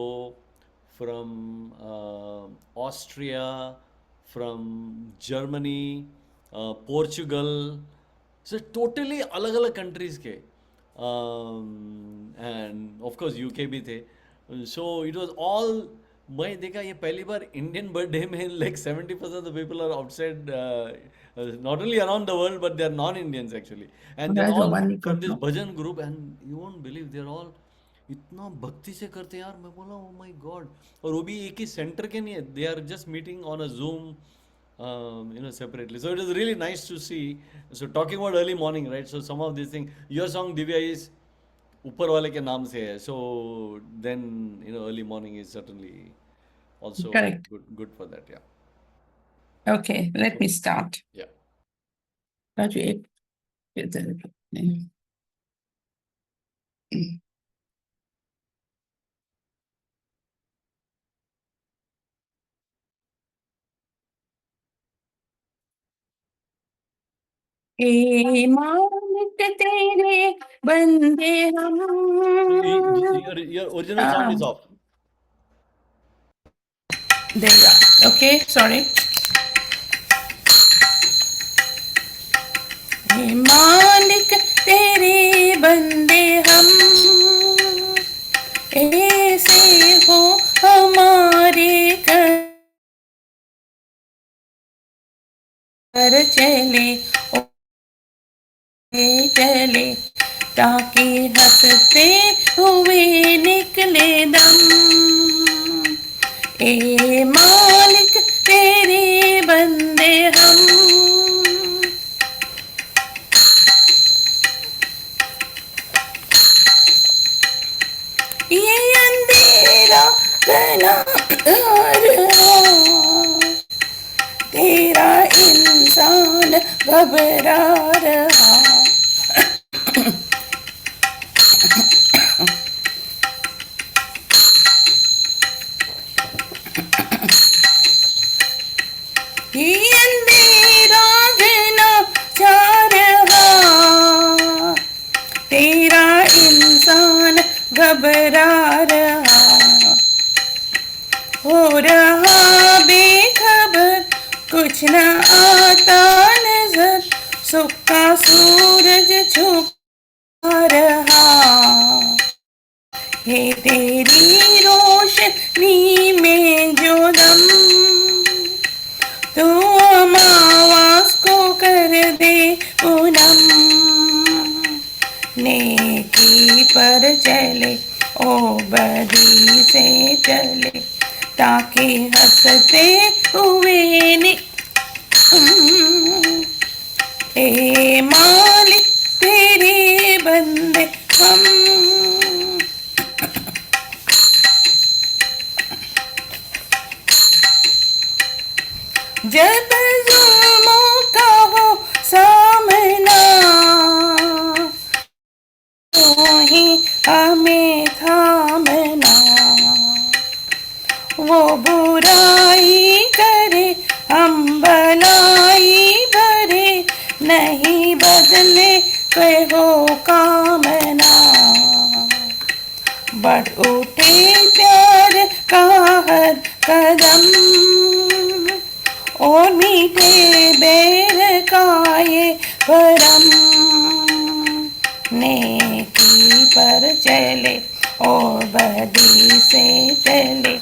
from Austria, from Germany, Portugal. So totally अलग-अलग countries के. And of course UK भी थे. So it was all, मैं देखा ये पहली बार Indian birthday में like 70% of the people are outside, not only around the world but they are non-Indians actually, and they're That's a all wonderful from this song. bhajan group, and you won't believe they're all इतना भक्ति से करते हैं यार. मैं बोला oh my god. और वो भी एक ही सेंटर के नहीं है, they are just meeting on a Zoom, separately. So it is really nice to see. So talking about early morning, right? So some of these things, your song Divya is ऊपर वाले के नाम से है. So then early morning is certainly also Correct. good for that. Yeah. Okay, let me start. Yeah. Raju, एक ए मालिक तेरे बंदे हम. Your original sound is off. There you are. Okay, sorry. ए मालिक तेरे बंदे हम, ऐसे हो हमारे कर चले चले, ताकि हंसते हुए निकले दम. ए मालिक तेरे बंदे हम. ये अंधेरा घना तेरा इंसान घबरा रहा. ये अंधेरा घना छा रहा, तेरा इंसान घबरा रहा. हो रहा बेखबर, कुछ न आता नजर, सुख का सूरज छुपा रहा. हे तेरी रोशनी में जो दम, तू अमावास को कर दे पूनम. नेकी पर चले ओ बदी से चले, ताकि हंसते हुए ए मालिक तेरे बंदे हम. जब जुल्मों का हो सामना, तो ही हमें थामना. वो बुराई करे हम भलाई भरे, नहीं बदले पे हो कामना. बढ़ उठे प्यार का हर कदम, और मीठे बेर का ये भरम. नेकी पर चले और बदी से चले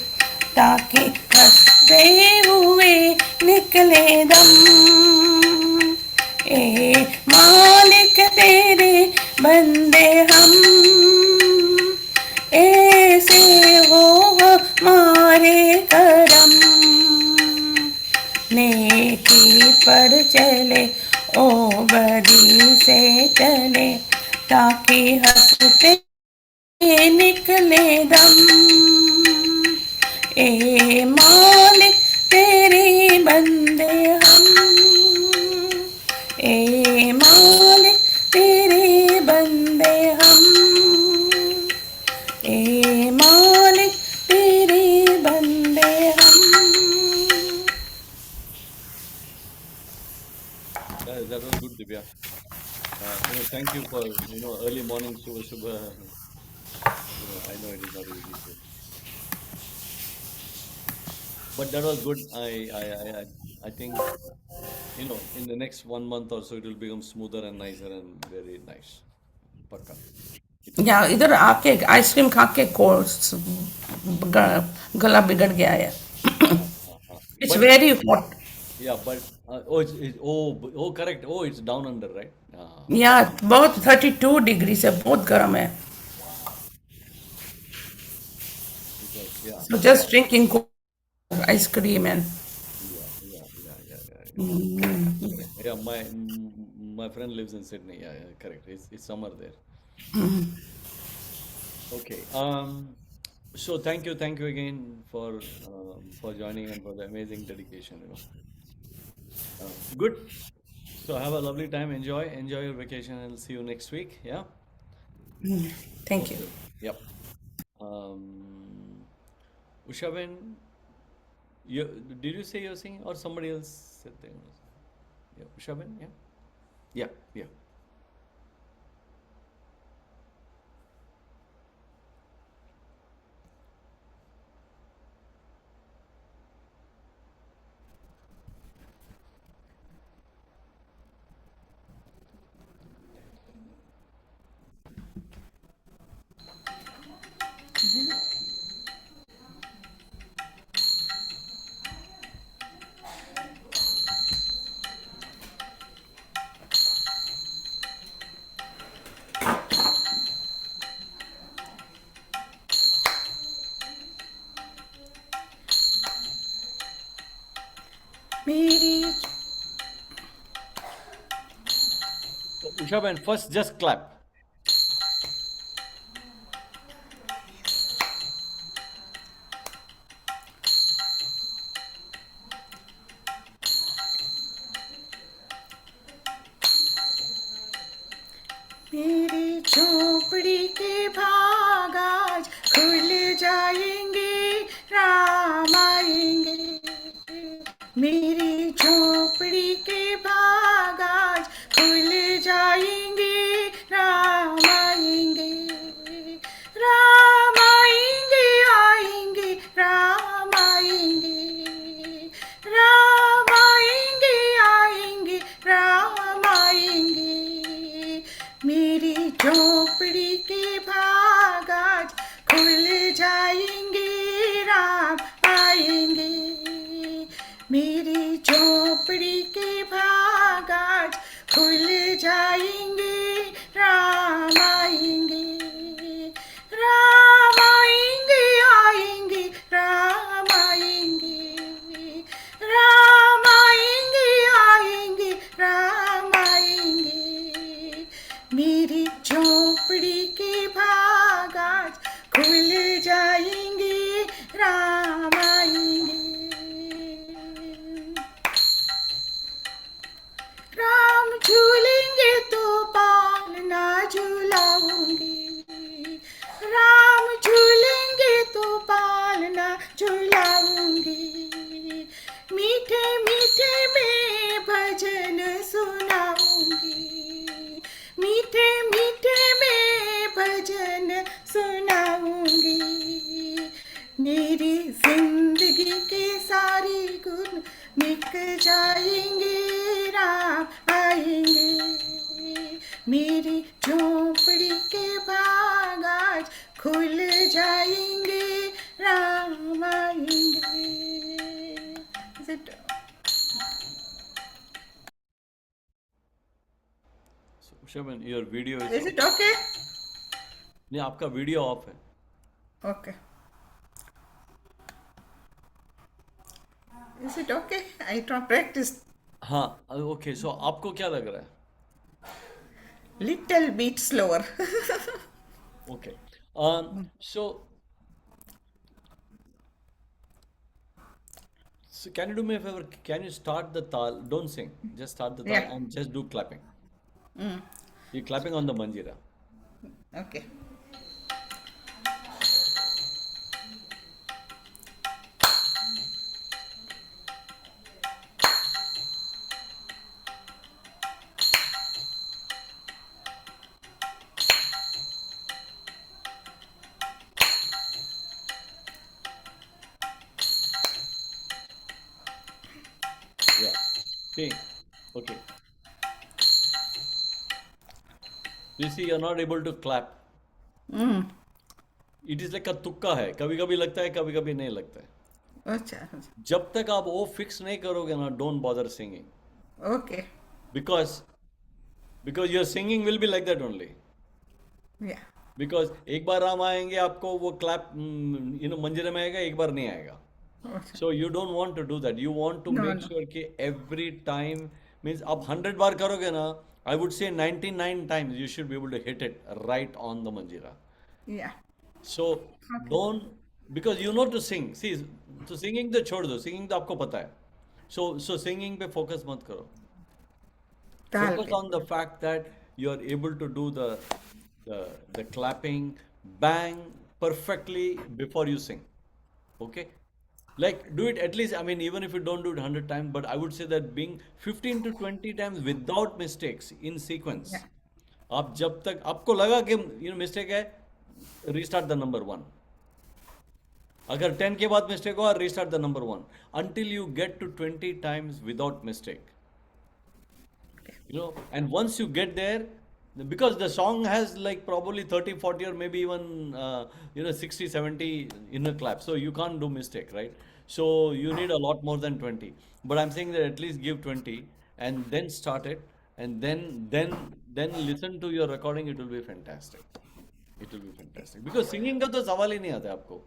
ताकि हंसते हुए निकले दम। ए मालिक तेरे बंदे हम, ऐसे हो हमारे करम। नेकी पर चले ओ बदी से चले ताकि हंसते निकले दम। ए मालिक तेरे बंदे हम, ए मालिक तेरे बंदे हम, ए मालिक तेरे बंदे हम। That was good, Divya. Thank you for early morning Shubha Shubha. I know it is not easy, but that was good. I think in the next 1 month or so it will become smoother and nicer and very nice. Pakka. या इधर आके ice cream खा के course गला बिगड़ गया है। It's But very hot. yeah, but correct. Oh, it's down under, right? या बहुत 32 डिग्री से बहुत गर्म है। Yeah, So just drinking ice cream and yeah. My friend lives in Sydney. Yeah, correct. It's summer there. Okay. So thank you again for joining and for the amazing dedication. Good. So have a lovely time. Enjoy your vacation, and see you next week. Yeah. thank you. Okay. Yep. Ushaben, did you say you're singing or somebody else said they? Yeah, Ushaben. Yeah. Yeah. मेरी Ushaben, first just clap. मेरी झोपड़ी के भाग आज खुल जाएंगे, राम आएंगे। मेरी झोपड़ी के भाग आज खुल जाएंगे, राम आएंगे। राम आएंगे, आएंगे, राम आएंगे। राम आएंगे, आएंगे, राम आएंगे। मेरी झोपड़ी के भाग आज खुल जाएंगे, राम आएंगे। मेरी झोपड़ी के भाग आज खुल जाएंगे, राम आएंगे। राम आएंगे, आएंगे, राम आएंगे। राम आएंगे, आएंगे, राम आएंगे। मेरी झोपड़ी के भाग आज खुल जाएंगे, राम आएंगे। राम झूलेंगे तो पालना झूलाऊंगी। राम झूलेंगे तो पालना झूलाऊंगी। मीठे मीठे में भजन सुनाऊंगी। मीठे मीठे में भजन सुनाऊंगी। मेरी जिंदगी के सारी गुण मिट जाएंगे, राम आएंगे। मेरी झोपड़ी के भाग आज खुल जाएंगे, राम आएंगे. Is it So, Shaban, your video is is off. it okay? नहीं, आपका वीडियो ऑफ है. Okay. Is it okay? I try practice हाँ, ओके. सो आपको क्या लग रहा है? little bit slower. Okay. So can you do me a favor? Can you start the tal? Don't sing. Just start the tal Yeah. and just do clapping. Mm. You're clapping on the manjira. Okay. Yeah. See. Okay. You see, you're not able to clap. Mm. It is like a तुक्का है. कभी कभी लगता है, कभी कभी नहीं लगता है. अच्छा. जब तक आप वो फिक्स नहीं करोगे ना, don't bother singing. Okay. Because your singing will be like that only. Yeah. Because एक बार राम आएंगे आपको वो क्लैप मंजिरे में आएगा, एक बार नहीं आएगा. अच्छा. So you don't want to do that. You want to No, make no. sure कि every time means आप 100 बार करोगे ना, I would say 99 times you should be able to hit it right on the manjira. Yeah. So don't, because you know to sing. See, तो singing तो छोड़ दो, singing तो आपको पता है. So singing पे focus मत करो. ताल Focus पे. on the fact that you are able to do the clapping bang perfectly before you sing. Okay? Like do it at least, I mean, even if you don't do it 100 times, but I would say that being 15 to 20 times without mistakes in sequence. Yeah. आप जब तक आपको लगा कि mistake है, restart the number 1. अगर 10 के बाद मिस्टेक हो, restart the number 1 until you get to 20 times without mistake. And once you get there, because the song has like probably 30 40 or maybe even 60 70 inner claps, so you can't do mistake, right? So you need a lot more than 20, but I'm saying that at least give 20 and then start it, and then listen to your recording. It will be fantastic. It will be fantastic because singing का तो सवाल ही नहीं आता है आपको,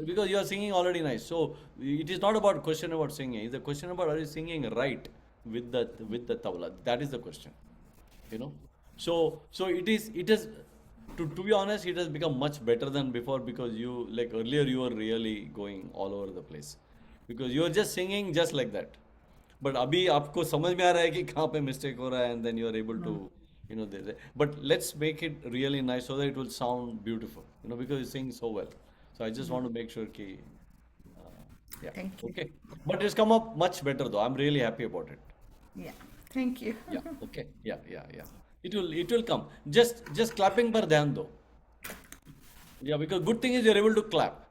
because you are singing already nice. So it is not about question about singing. It's a question about are you singing right with the tabla. That is the question. So it is to be honest, it has become much better than before, because you, like earlier you were really going all over the place because you are just singing just like that. But अभी आपको समझ में आ रहा है कि कहाँ पे mistake हो रहा है, and then you are able to but let's make it really nice so that it will sound beautiful, because you sing so well. So I just want to make sure कि yeah. Thank you. Okay, but it's come up much better though. I'm really happy about it. Yeah. Thank you. Yeah. Okay. Yeah. It will come. Just clapping पर ध्यान दो. Yeah, because good thing is you're able to clap.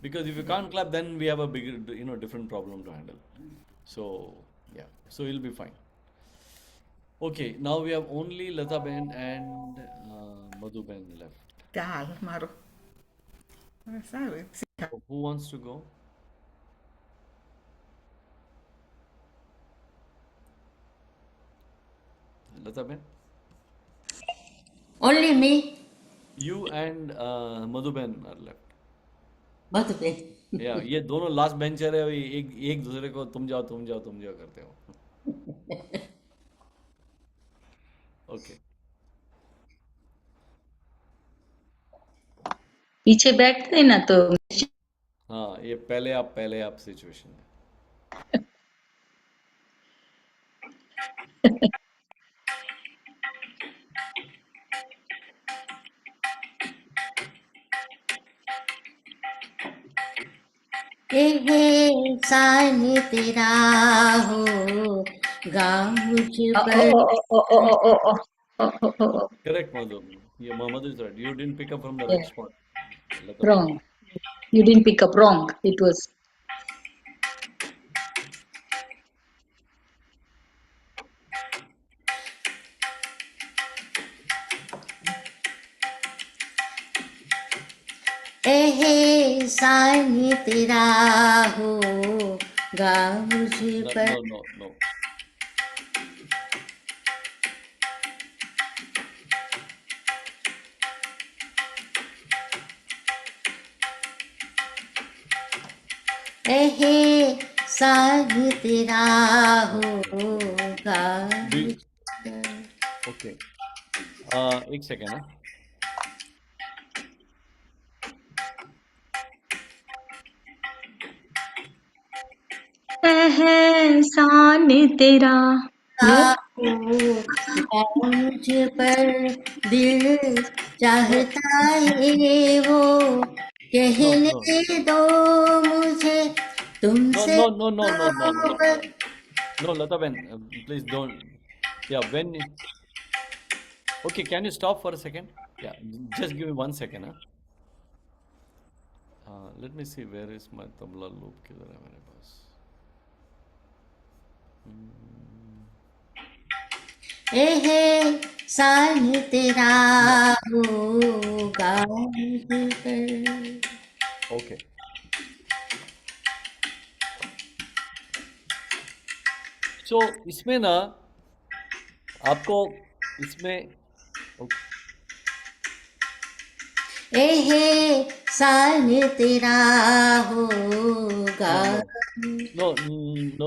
Because if you can't clap, then we have a bigger, different problem to handle. So yeah, so you'll be fine. Okay, now we have only Lata Ben and Madhu Ben left. તાલ મારો. સારું. So who wants to go? Lata Ben? Only me. You and Madhu Ben are left. Madhubin. या ये दोनों last bencher है, एक एक दूसरे को तुम जाओ करते हो. ओके. पीछे बैठते ना तो हाँ, ये पहले आप सिचुएशन है. एहसान तेरा हो गा मुझ ओ पर. ओ ओ ओ ओ ओ ओ ओ ओ ओ Correct, Madhu. Yeah, Mohammed is right. You didn't pick up from the yeah, right spot. Lata Ben. wrong. You didn't pick up wrong. It was एहसान तेरा होगा मुझ No, पर। no, no, no. एहसान तेरा होगा Do मुझ you, पर। okay. एक सेकेंड ना. एहसान तेरा नो होगा मुझ पर, दिल चाहता है वो No, कहने no, दो मुझे no, तुमसे no, no, no, no, no, no, मोहब्बत। no, Lata Ben, please don't. Yeah, when. Okay, can you stop for a second? Yeah, just give me 1 second, huh? Let me see where is my tabla loop. किधर है मेरे पास? एहसान तेरा Yeah, होगा मुझ पर। okay. So इसमें ना आपको इसमें okay, एहसान तेरा होगा। no,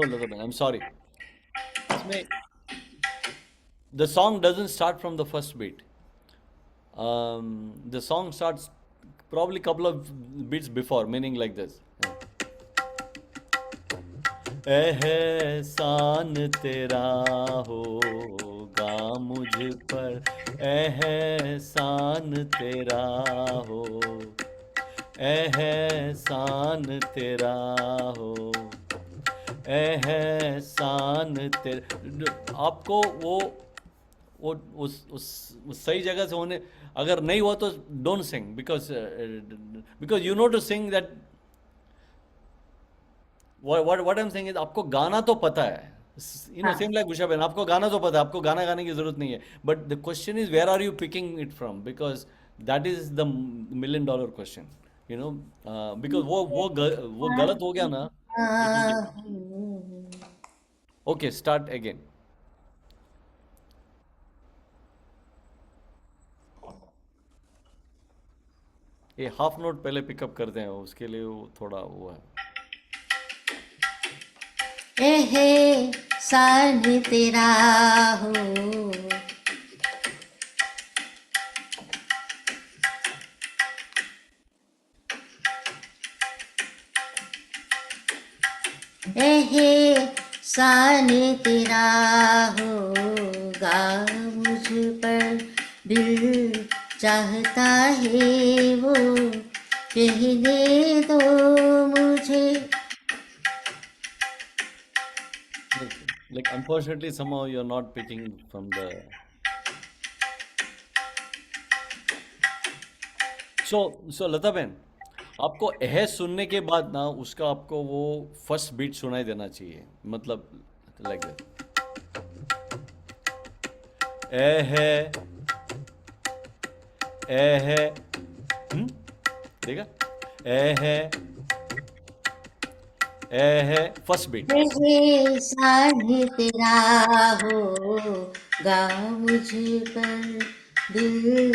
Lata Ben, I'm sorry. इसमें the song doesn't start from the first beat. The song starts probably couple of beats before, meaning like this. एहसान तेरा होगा मुझ पर, एहसान तेरा हो, एहसान तेरा हो, एहसान तेरा. आपको वो उस सही जगह से होने, अगर नहीं हुआ तो don't sing, because you know to sing that. what I'm saying is आपको गाना तो पता है, सेम लाइक उषा बहन, आपको गाना तो पता है, आपको गाना गाने की जरूरत नहीं है, but the question is where are you picking it from, because that is the $1 million question, because वो गलत हो गया ना, it will. Okay, start again. ये हाफ नोट पहले पिकअप करते हैं, उसके लिए वो थोड़ा वो है. एहसान तेरा हो। एहसान तेरा होगा मुझ पर, दिल चाहता है वो कहने दो मुझे। Like unfortunately somehow you're not picking from the. So लता बहन, आपको एह सुनने के बाद ना उसका आपको वो फर्स्ट बीट सुनाई देना चाहिए, मतलब लाइक दैट. एह एह देखा, एह एह फर्स्ट बीट. एहसान तेरा होगा मुझ पर, दिल।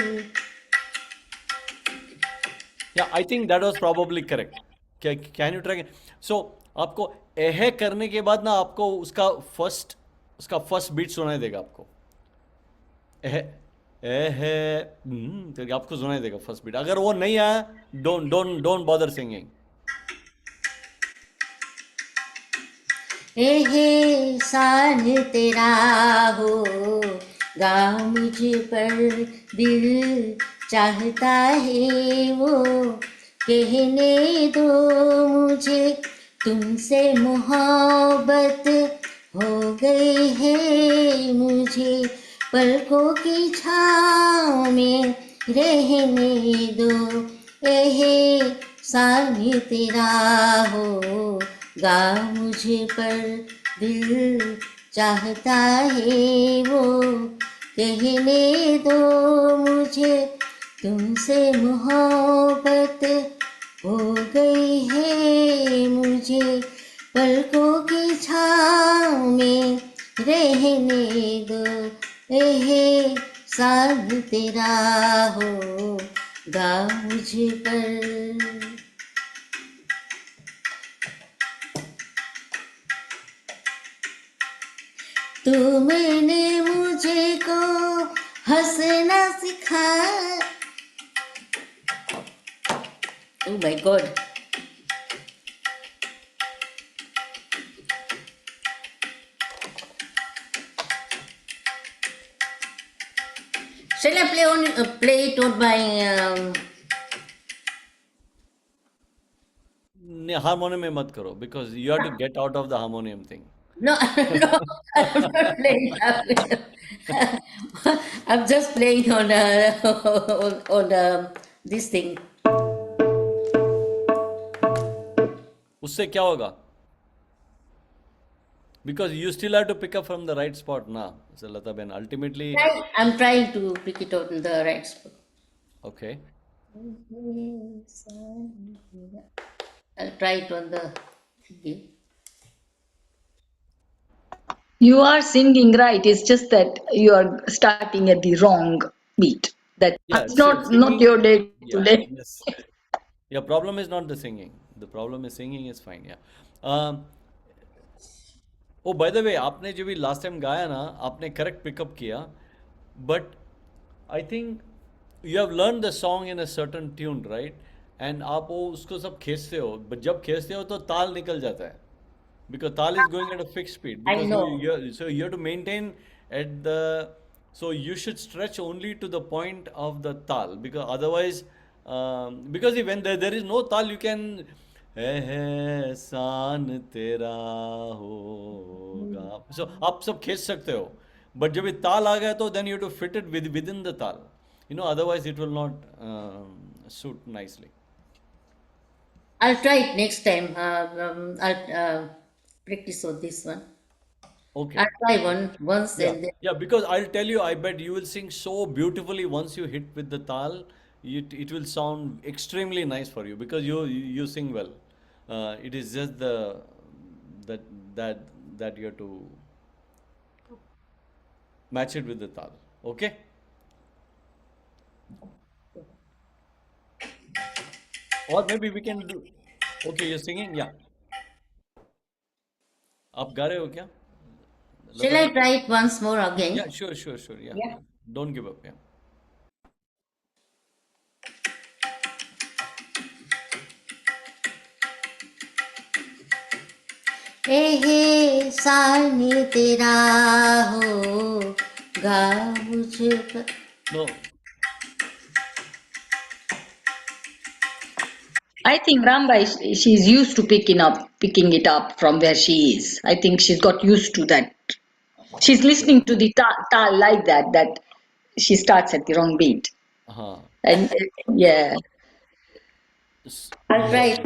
Yeah, I think that was probably correct. Can you track it? So आपको एह करने के बाद ना आपको उसका फर्स्ट बीट सुनाई देगा आपको. एह एह करके आपको सुनाई देगा फर्स्ट बीट. अगर वो नहीं आया, डोंट बॉदर सिंगिंग. एहसान तेरा होगा मुझ पर, दिल चाहता है वो कहने दो मुझे तुमसे मोहब्बत हो गई है मुझे, पलकों की छाँव में रहने दो। एहसान तेरा होगा मुझ पर, दिल चाहता है वो कहने दो मुझे तुमसे मोहब्बत गई है मुझे पलकों की छाँव में रहने दो, एहसास तेरा होगा मुझ पर। मैंने मुझे को हंसना सिखाया। Oh my God. Shall I play it on my harmonium में मत करो, because you have to get out of the harmonium thing. no, no, I'm not playing that. I'm just playing on this thing. उससे क्या होगा? Because you still have to pick up from the right spot now. So Lata Ben, ultimately, I'm trying to pick it out in the right spot. okay. I'll try it on the thingy. You are singing right. It's just that you are starting at the wrong beat. That's Yeah, not singing. your day Yeah, today. yes. Yeah, problem is not the singing. The problem is singing is fine. Yeah. Um, oh, by the way, आपने जो भी last time गाया ना, आपने correct pickup किया, but I think you have learned the song in a certain tune, right? And आप वो उसको सब खींचते हो, but जब खींचते हो तो ताल निकल जाता है. Because tal is going at a fixed speed. I Because know. so you have to maintain at the, so you should stretch only to the point of the tal, because otherwise, because when there is no tal, you can एहसान तेरा होगा. So आप सब खींच सकते हो, but जब ये ताल आ गया तो then you have to fit it within the tal. Otherwise it will not suit nicely. I'll try it next time. I'll practice on this one. Okay. I'll try once Yeah, and then. yeah, because I'll tell you, I bet you will sing so beautifully once you hit with the tal. It will sound extremely nice for you because you sing well. It is just that that that you have to match it with the tal. Okay? Or maybe we can do. Okay, you're singing? Yeah. आप गा रहे हो क्या? Shall I try it once more again? Yeah, sure. Yeah. Yeah. Don't give up. Yeah. एहसान तेरा होगा मुझ पर। No. I think Rambai, she's used to picking it up from where she is. I think she's got used to that. She's listening to the tal like that she starts at the wrong beat. हाँ. And yeah. I'll try it.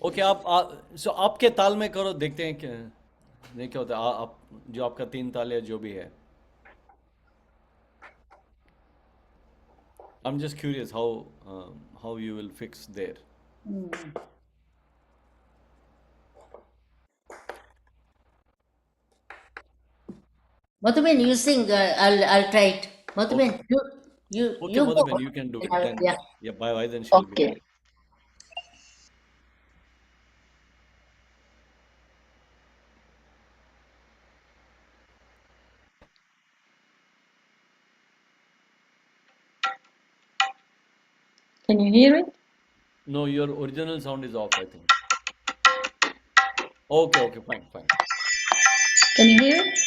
Okay so आपके ताल में करो, देखते हैं क्या होता है. आप जो आपका 3 ताल है जो भी है. I'm just curious how you will fix there. Madhuben, you sing. I'll try it. Madhuben, you Okay, you go. Madhuben, you can do it then. Yeah. Yeah, by then she'll be Okay. ready. Can you hear it? No, your original sound is off, I think. Okay, fine. Can you hear it?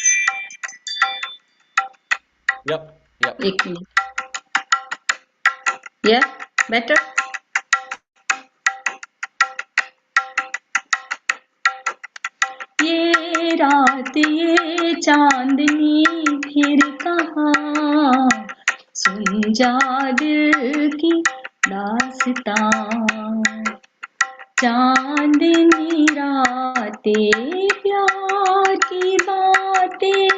Yep. एक minute. Yeah? Better? ये रात ये चांदनी फिर कहाँ, सुन जा दिल की दास्तां, चांदनी रातें प्यार की बातें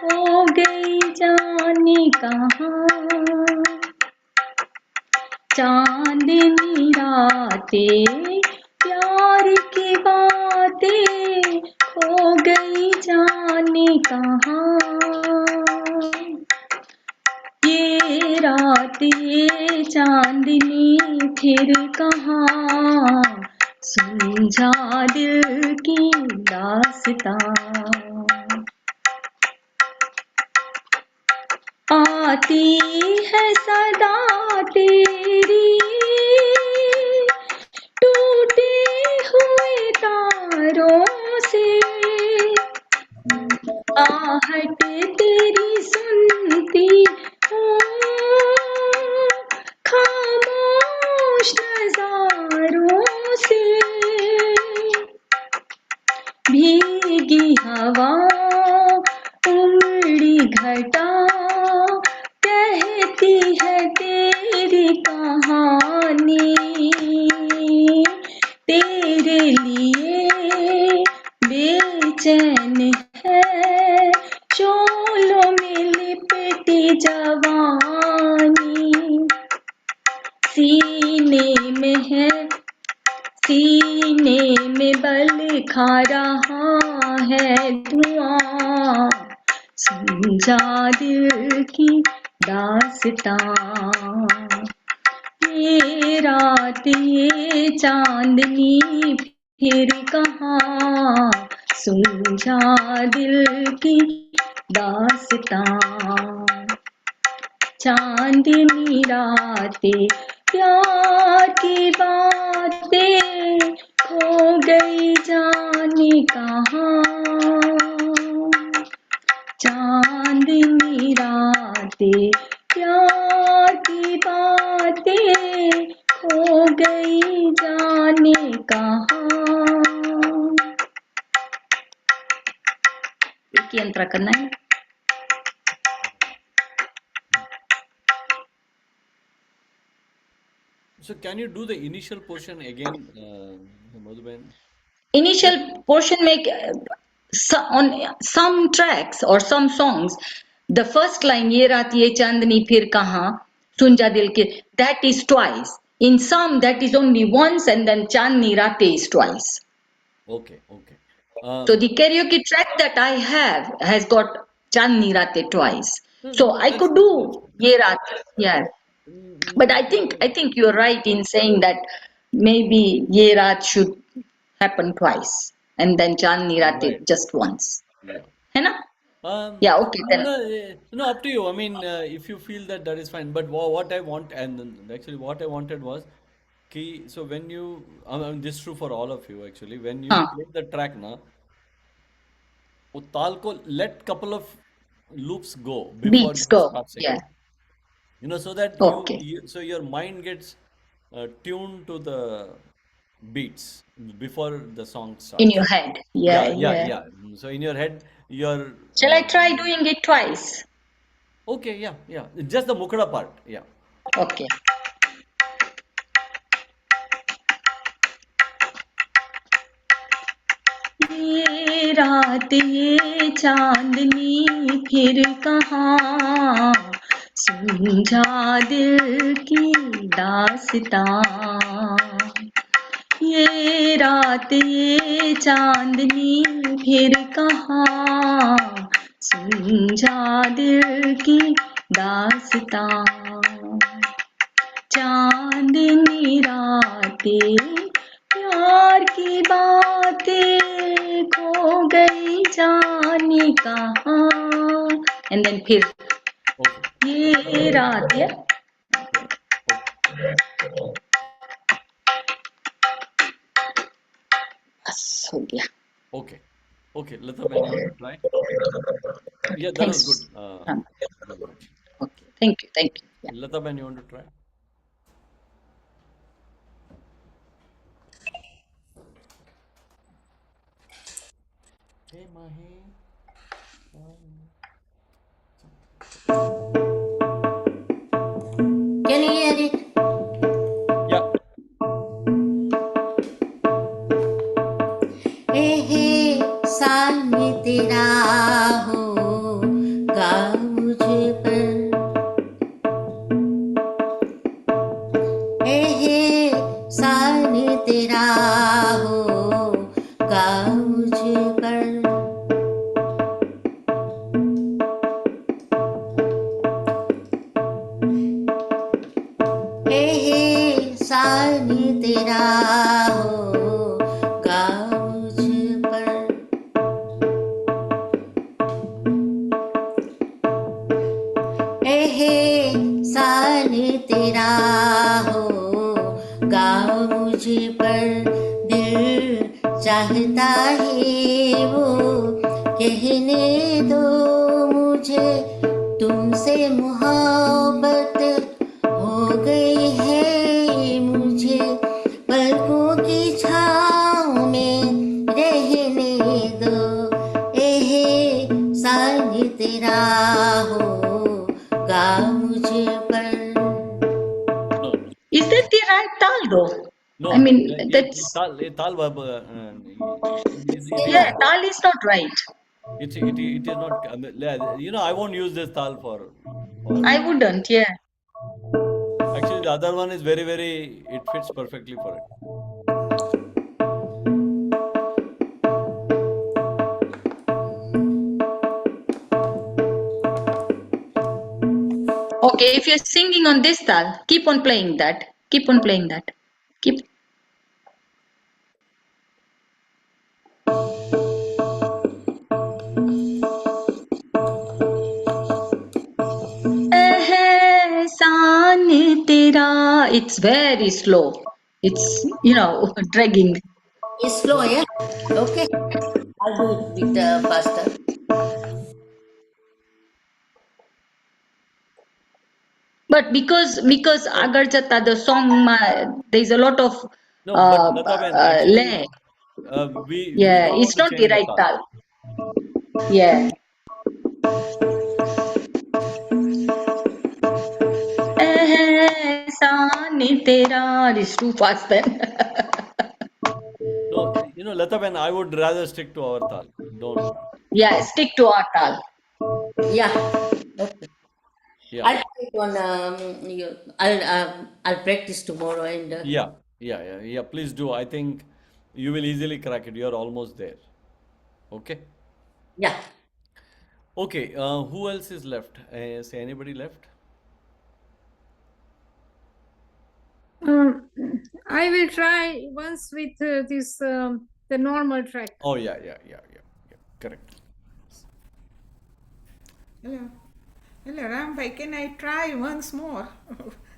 हो गई जाने कहाँ, चांदनी रातें प्यार की बातें खो गई जाने कहाँ ये रात ये चांदनी फिर कहाँ सुलझा दिल की दास्तां आती है सदा तेरी टूटे हुए तारों से आहट तेरी सुनती हूँ खामोश नजारों से भीगी हवा उमड़ी घटा कहती है तेरी कहानी तेरे लिए बेचैन है शोलों में लिपटी जवानी सीने में बल खा रहा है धुआं सुलझा दिल की दास्तां ये रात ये चांदनी फिर कहाँ सुलझा दिल की दास्तां चांदनी रातें प्यार की बातें खो गई जाने कहाँ चांदनी रातें प्यार की बातें खो गई जाने कहाँ एक ही अंतरा करना है So can you do the initial portion again, Madhuban? initial portion make on some tracks or some songs the first line ye raat ye chandni phir kahan sunja dil ke that is twice in some that is only once and then chandni raate is twice Okay. so the karaoke track that I have has got chandni raate twice so I could do ye raat yeah but I think you're right in saying that maybe ye raat should happen twice and then chandni raate Right. just once Yeah. hai na yeah okay then No, up to you. I mean, if you feel that is fine. But what I want, and actually what I wanted was, so when you, I mean, this is true for all of you actually. When you हाँ play the track, na, वो ताल को let couple of loops go before beats you go start yeah singing. So that okay so your mind gets tuned to the beats before the song in starts. your head yeah yeah Yeah. So in your head, you're shall I try doing it twice okay. Yeah. Just the Mukda part. Yeah. okay ये रात ये चांदनी फिर कहाँ सुलझा दिल की दास्तां ये रात ये चांदनी फिर कहाँ सुलझा दिल की दास्तां चांदनी रातें प्यार की बातें खो गई जाने कहाँ and then फिर Okay. ये रात है बस हो गया Okay. Lata, Ben, you want to try? Yeah, that was thanks good. हाँ Very much. okay thank you yeah. Lata, Ben, you want to try? Hey, Mahi. Can you hear it? Yeah. हे सामने तेरा होगा मुझ पर तेरा होगा मुझ पर। एहसान तेरा होगा मुझ पर, दिल चाहता है वो कहने दो मुझे, तुमसे मोहब्बत हो गई है मुझे, पलकों की छाँव में रहने दो, एहसान तेरा होगा मुझ पर। No, Is that the right tal though? no. I mean, ये that's, ताल it yeah, is tal is not right. it is not. You know, I won't use this tal for. I wouldn't, yeah. Actually, the other one is very. It fits perfectly for it. Okay, if you're singing on this tal, keep on playing that. Keep on playing that. Keep. एहसान तेरा. It's very slow. It's, dragging. It's slow, yeah? Okay. I'll do it with faster. But because agar jata the song there's a lot of No, but Lata Ben, actually, lay. we Yeah, don't want it's to not the change the right tal. tal. Yeah. एहसान तेरा is too fast then. No, you know, Lata Ben, I would rather stick to our tal. Don't. Yeah, stick to our tal. Yeah. Okay. Yeah. I'll try it on. I'll practice tomorrow and. Yeah. Please do. I think you will easily crack it. You're almost there. Okay. Yeah. Okay. Who else is left? Is anybody left? I will try once with this the normal track. Oh yeah. Correct. Hello, Rambhai, can I try once more?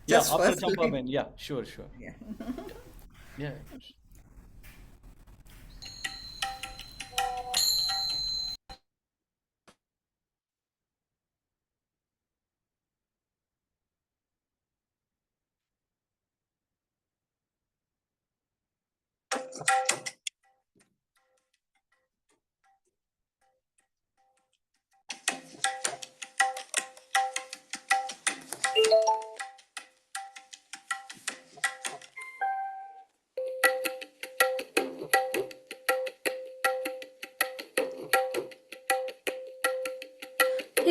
Yeah, Just after firstly. Champa Ben. Yeah, sure. Yeah. Yeah.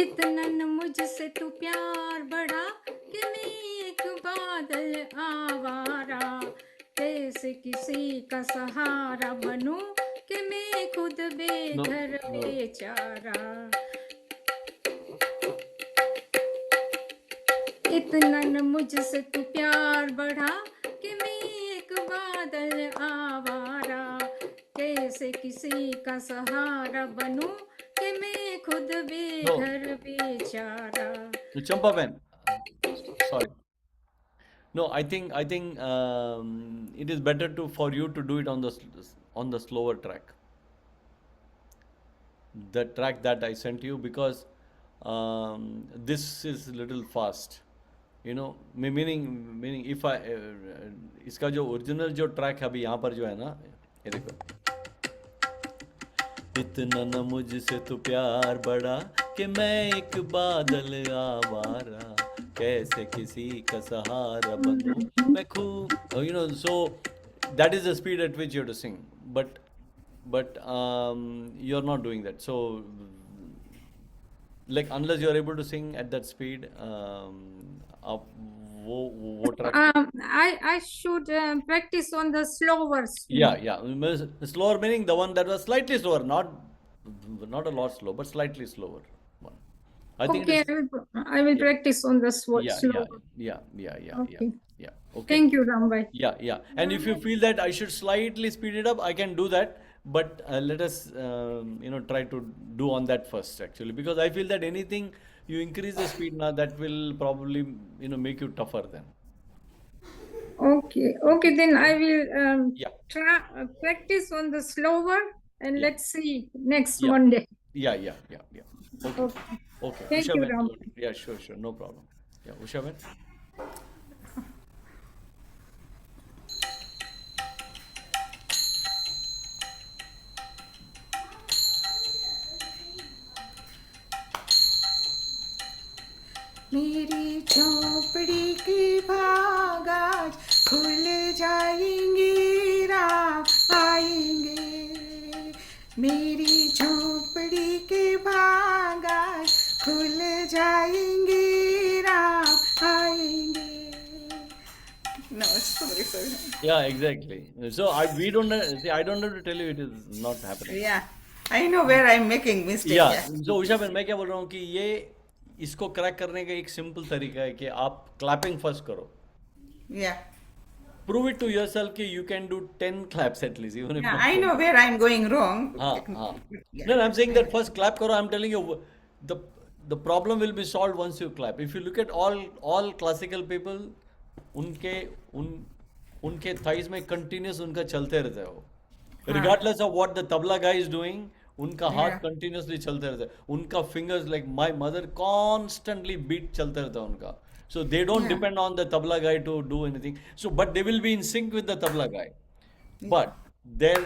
इतना न मुझसे तू प्यार बढ़ा कि मैं एक बादल आवारा, कैसे किसी का सहारा बनूं कि मैं खुद बेघर बेचारा। इतना न मुझसे तू प्यार बढ़ा कि मैं एक बादल आवारा, कैसे किसी का सहारा बनूं कि मैं खुद बेघर बेचारा। Champa Ben. Sorry. No, I think it is better for you to do it on the slower track. The track that I sent you, because this is little fast. You know, meaning if I इसका जो original जो track है अभी यहाँ पर जो है ना, ये देखो, इतना न मुझसे तो प्यार बढ़ा कि मैं एक बादल आवारा, कैसे किसी का सहारा बनूं मैं खूब, so that is the speed at which you have to sing, but you're not doing that, so like unless you're able to sing at that speed, आप वो track. I should practice on the slower speed. Yeah. Slower meaning the one that was slightly slower, not a lot slow, but slightly slower one. I think Okay, it is. I will Yeah, practice on the yeah, slow. yeah. Okay. Yeah. Okay. Thank you, Rambhai. Yeah. And if you feel that I should slightly speed it up, I can do that. But let us, try to do on that first, actually, because I feel that anything you increase the speed now, that will probably, make you tougher then. Okay, then I will Yeah, try practice on the slower and yeah, let's see next yeah, Monday. yeah. Okay, Okay. okay. Thank Usha you, Ben, Rambhai. yeah, sure, no problem. Yeah, Usha Ben. मेरी झोपड़ी के भाग आज खुल जाएंगे, राम आएंगे। मेरी झोपड़ी के भाग आज खुल जाएंगे, राम आएंगे। No, sorry. Yeah, exactly. So we don't see. I don't have to tell you it is not happening. Yeah, I know where I'm making mistake. या Yeah. जो उषा बहन मैं क्या बोल रहा हूँ कि ये इसको क्रैक करने का एक सिंपल तरीका है कि आप क्लैपिंग फर्स्ट करो. Yeah. Prove it to yourself कि you can do 10 claps at least, even if Yeah, not I 10. know where I'm going wrong. हाँ. Yeah. No, I'm saying that first clap करो. I'm telling you, the problem will be solved once you clap. If you look at all classical people, उनके thighs में continuous उनका चलते रहता है वो. Regardless of what the tabla guy is doing, उनका हाथ continuously चलते रहता है. उनका fingers, like my mother, constantly beat चलते रहता है उनका. So they don't depend on the tabla guy to do anything. So but they will be in sync with the tabla guy. But there,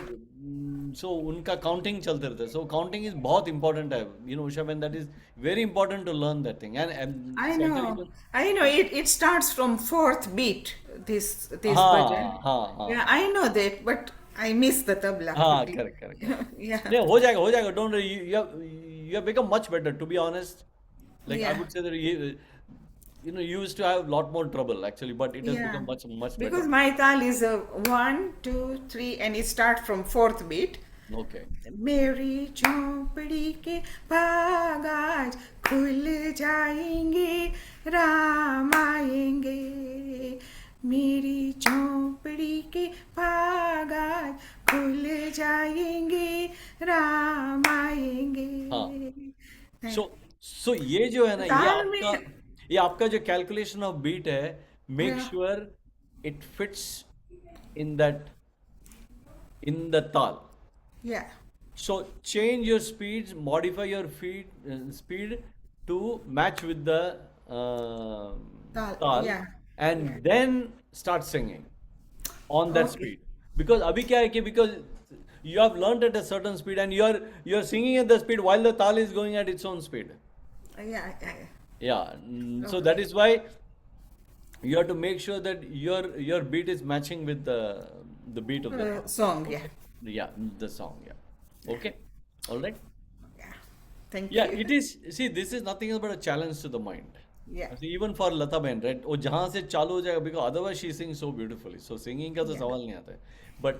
so उनका counting चलते रहता है. So counting is बहुत important है. Usha Ben, that is very important to learn that thing. And I certainly know. I know. It starts from fourth beat. This हाँ bhajan. हाँ. Yeah, I know that, but I miss the tabla. हाँ, quickly. correct. Yeah. Yeah, हो जाएगा. Don't worry. You have become much better, to be honest. Like I Yeah. would say that you used to have a lot more trouble actually, but it has Yeah. become much Because better. my tal is a 1, 2, 3, and it starts from fourth beat. Okay. मेरी झोंपड़ी के भाग आज खुल जाएंगे, राम आएंगे। मेरी झोंपड़ी के भाग आज खुल जाएंगे, राम आएंगे। हाँ. So ये जो है ना, ताल में ये आपका जो कैलकुलेशन ऑफ बीट है, make sure it fits in the ताल. Yeah. So change your speeds, modify your speed to match with the tal, yeah. and then start singing on that speed. Because abhi kya hai ki because you have learned at a certain speed and you're singing at the speed while the tal is going at its own speed. Yeah. Yeah. So that is why you have to make sure that your beat is matching with the beat of the Song, yeah. yeah, the song. Yeah. Okay. All right. Yeah. Thank Yeah, you. it is. See, this is nothing else but a challenge to the mind. Yeah. See, even for Lata Ben, right? वो जहाँ से चालू हो जाएगा, because otherwise she sings so beautifully. So singing का तो सवाल नहीं आता है. But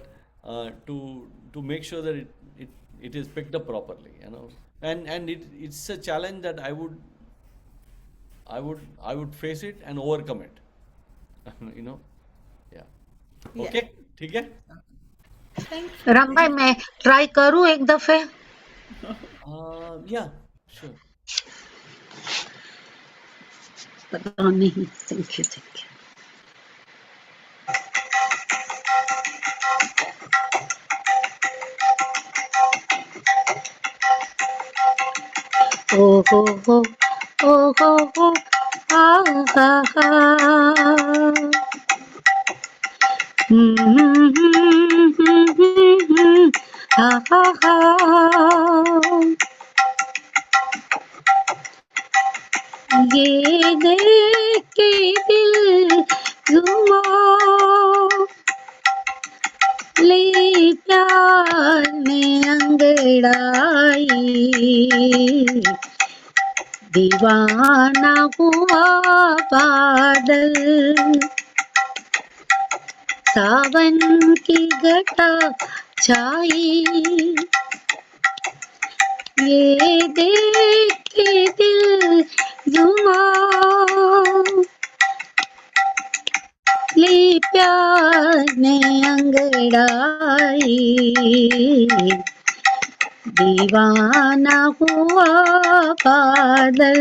to make sure that it is picked up properly, and it's a challenge that I would face it and overcome it. Yeah. Okay. ठीक है? रामभाई मैं try करूं एक दफे. Yeah, sure. पता नहीं. Thank you. ओ हो आ ये देख के दिल जुमा ले प्यार में अंगड़ाई दीवाना हुआ बादल सावन की घटा छाई ये देख के दिल अंगड़ाई, दीवाना हुआ बादल।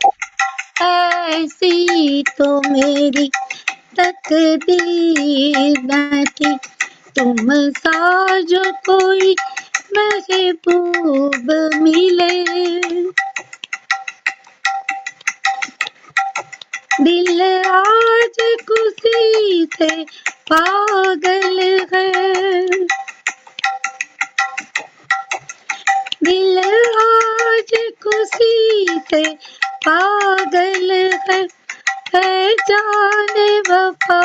ओके ऐसी तो मेरी तकदीर न थी, तुम सा जो कोई महबूब मिले। दिल आज खुशी से पागल है, दिल आज खुशी से पागल है जाने वफा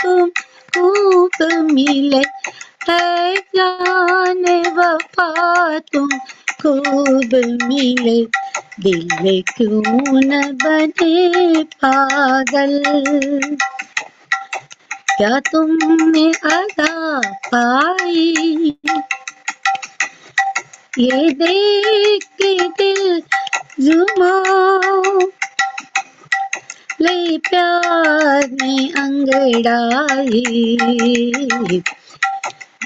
तुम खूब मिले, है जाने वफा तुम खूब मिले, दिल में क्यों न बने पागल। क्या तुमने अदा पाई, ये देख के दिल जुमाओ, ले प्यार में अंगड़ाई,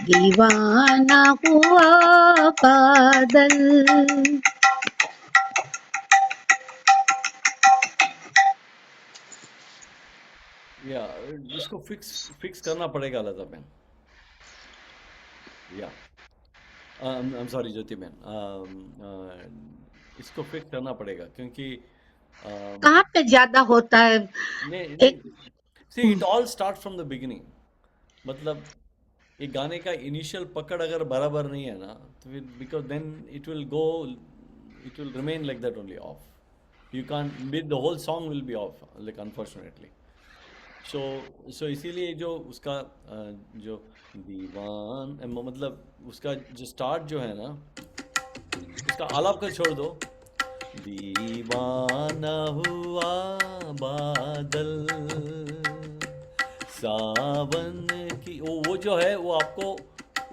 दीवाना हुआ बादल। या इसको फिक्स करना पड़ेगा लता मैन। या I am sorry Jyoti man, इसको फिक्स करना पड़ेगा क्योंकि कहाँ पे ज्यादा होता है? See it all start from the beginning. मतलब एक गाने का इनिशियल पकड़ अगर बराबर नहीं है ना तो फिर because then it will remain like that only off, you can the whole song will be off like unfortunately. So इसीलिए जो उसका जो दीवान मतलब उसका जो स्टार्ट जो है ना उसका आलाप का छोड़ दो, दीवाना हुआ बादल सावन की, वो जो है वो आपको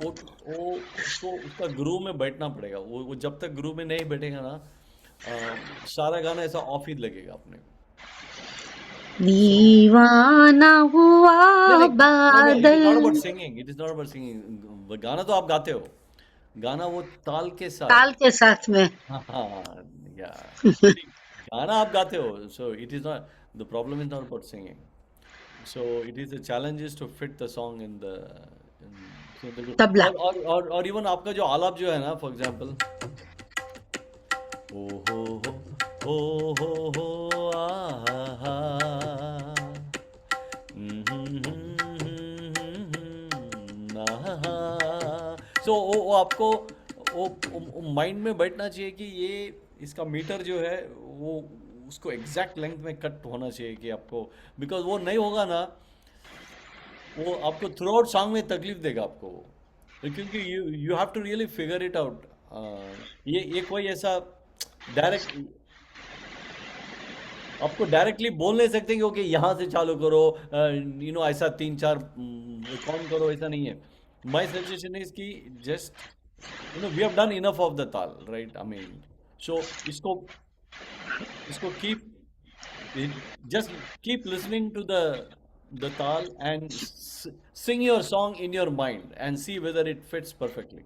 उसको उसका ग्रूव में बैठना पड़ेगा। वो जब तक ग्रूव में नहीं बैठेगा ना सारा गाना ऐसा ऑफ ही लगेगा अपने को। दीवाना हुआ इट इज बादल। Not about singing, it is not about singing. गाना तो आप गाते हो, गाना वो ताल के साथ, ताल के साथ में। हाँ या गाना आप गाते हो। So it is not the problem, is not about singing. So it is the challenge is to fit the song in the tabla. और इवन आपका जो आलाप जो है ना, फॉर एग्जांपल ओ हो आहा सो वो आपको वो माइंड में बैठना चाहिए कि ये इसका मीटर जो है वो उसको एग्जैक्ट लेंथ में कट होना चाहिए कि आपको, बिकॉज वो नहीं होगा ना वो आपको थ्रू आउट सॉन्ग में तकलीफ देगा आपको, क्योंकि you have to really figure it out. ये कोई ऐसा डायरेक्ट आपको डायरेक्टली बोल नहीं सकते कि ओके यहाँ से चालू करो, यू नो ऐसा 3-4 काउंट करो, ऐसा नहीं है। माई सजेशन इज कि just you know we have done enough of the taal, right? I mean so इसको just keep listening to the tal and sing your song in your mind and see whether it fits perfectly.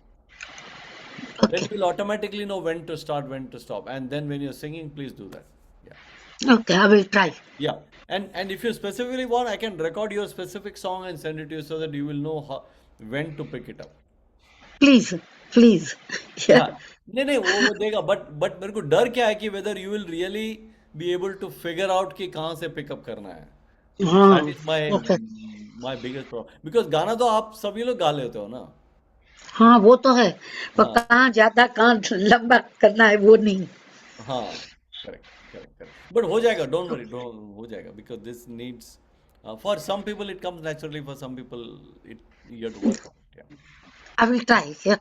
Then you'll automatically know when to start, when to stop, and then when you're singing, please do that. Yeah. Okay, I will try. Yeah, and if you specifically want, I can record your specific song and send it to you so that you will know when to pick it up. Please. Yeah. नहीं वो देगा, but मेरे को डर क्या है कि whether you will really be able to figure out कि कहाँ से पिकअप करना है। That is my biggest problem. Because गाना तो आप सभी लोग गा लेते हो ना। हाँ वो तो है, पर कहाँ ज्यादा कहाँ लंबा करना है वो नहीं। हाँ करेक्ट बट हो जाएगा, डोंट वरी, हो जाएगा, because this needs for some people it comes naturally, for some people you have to work on it. Yeah. I will try. Yeah.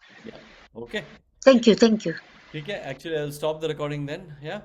Okay. Thank you. ठीक है, actually I'll stop the recording then. Yeah.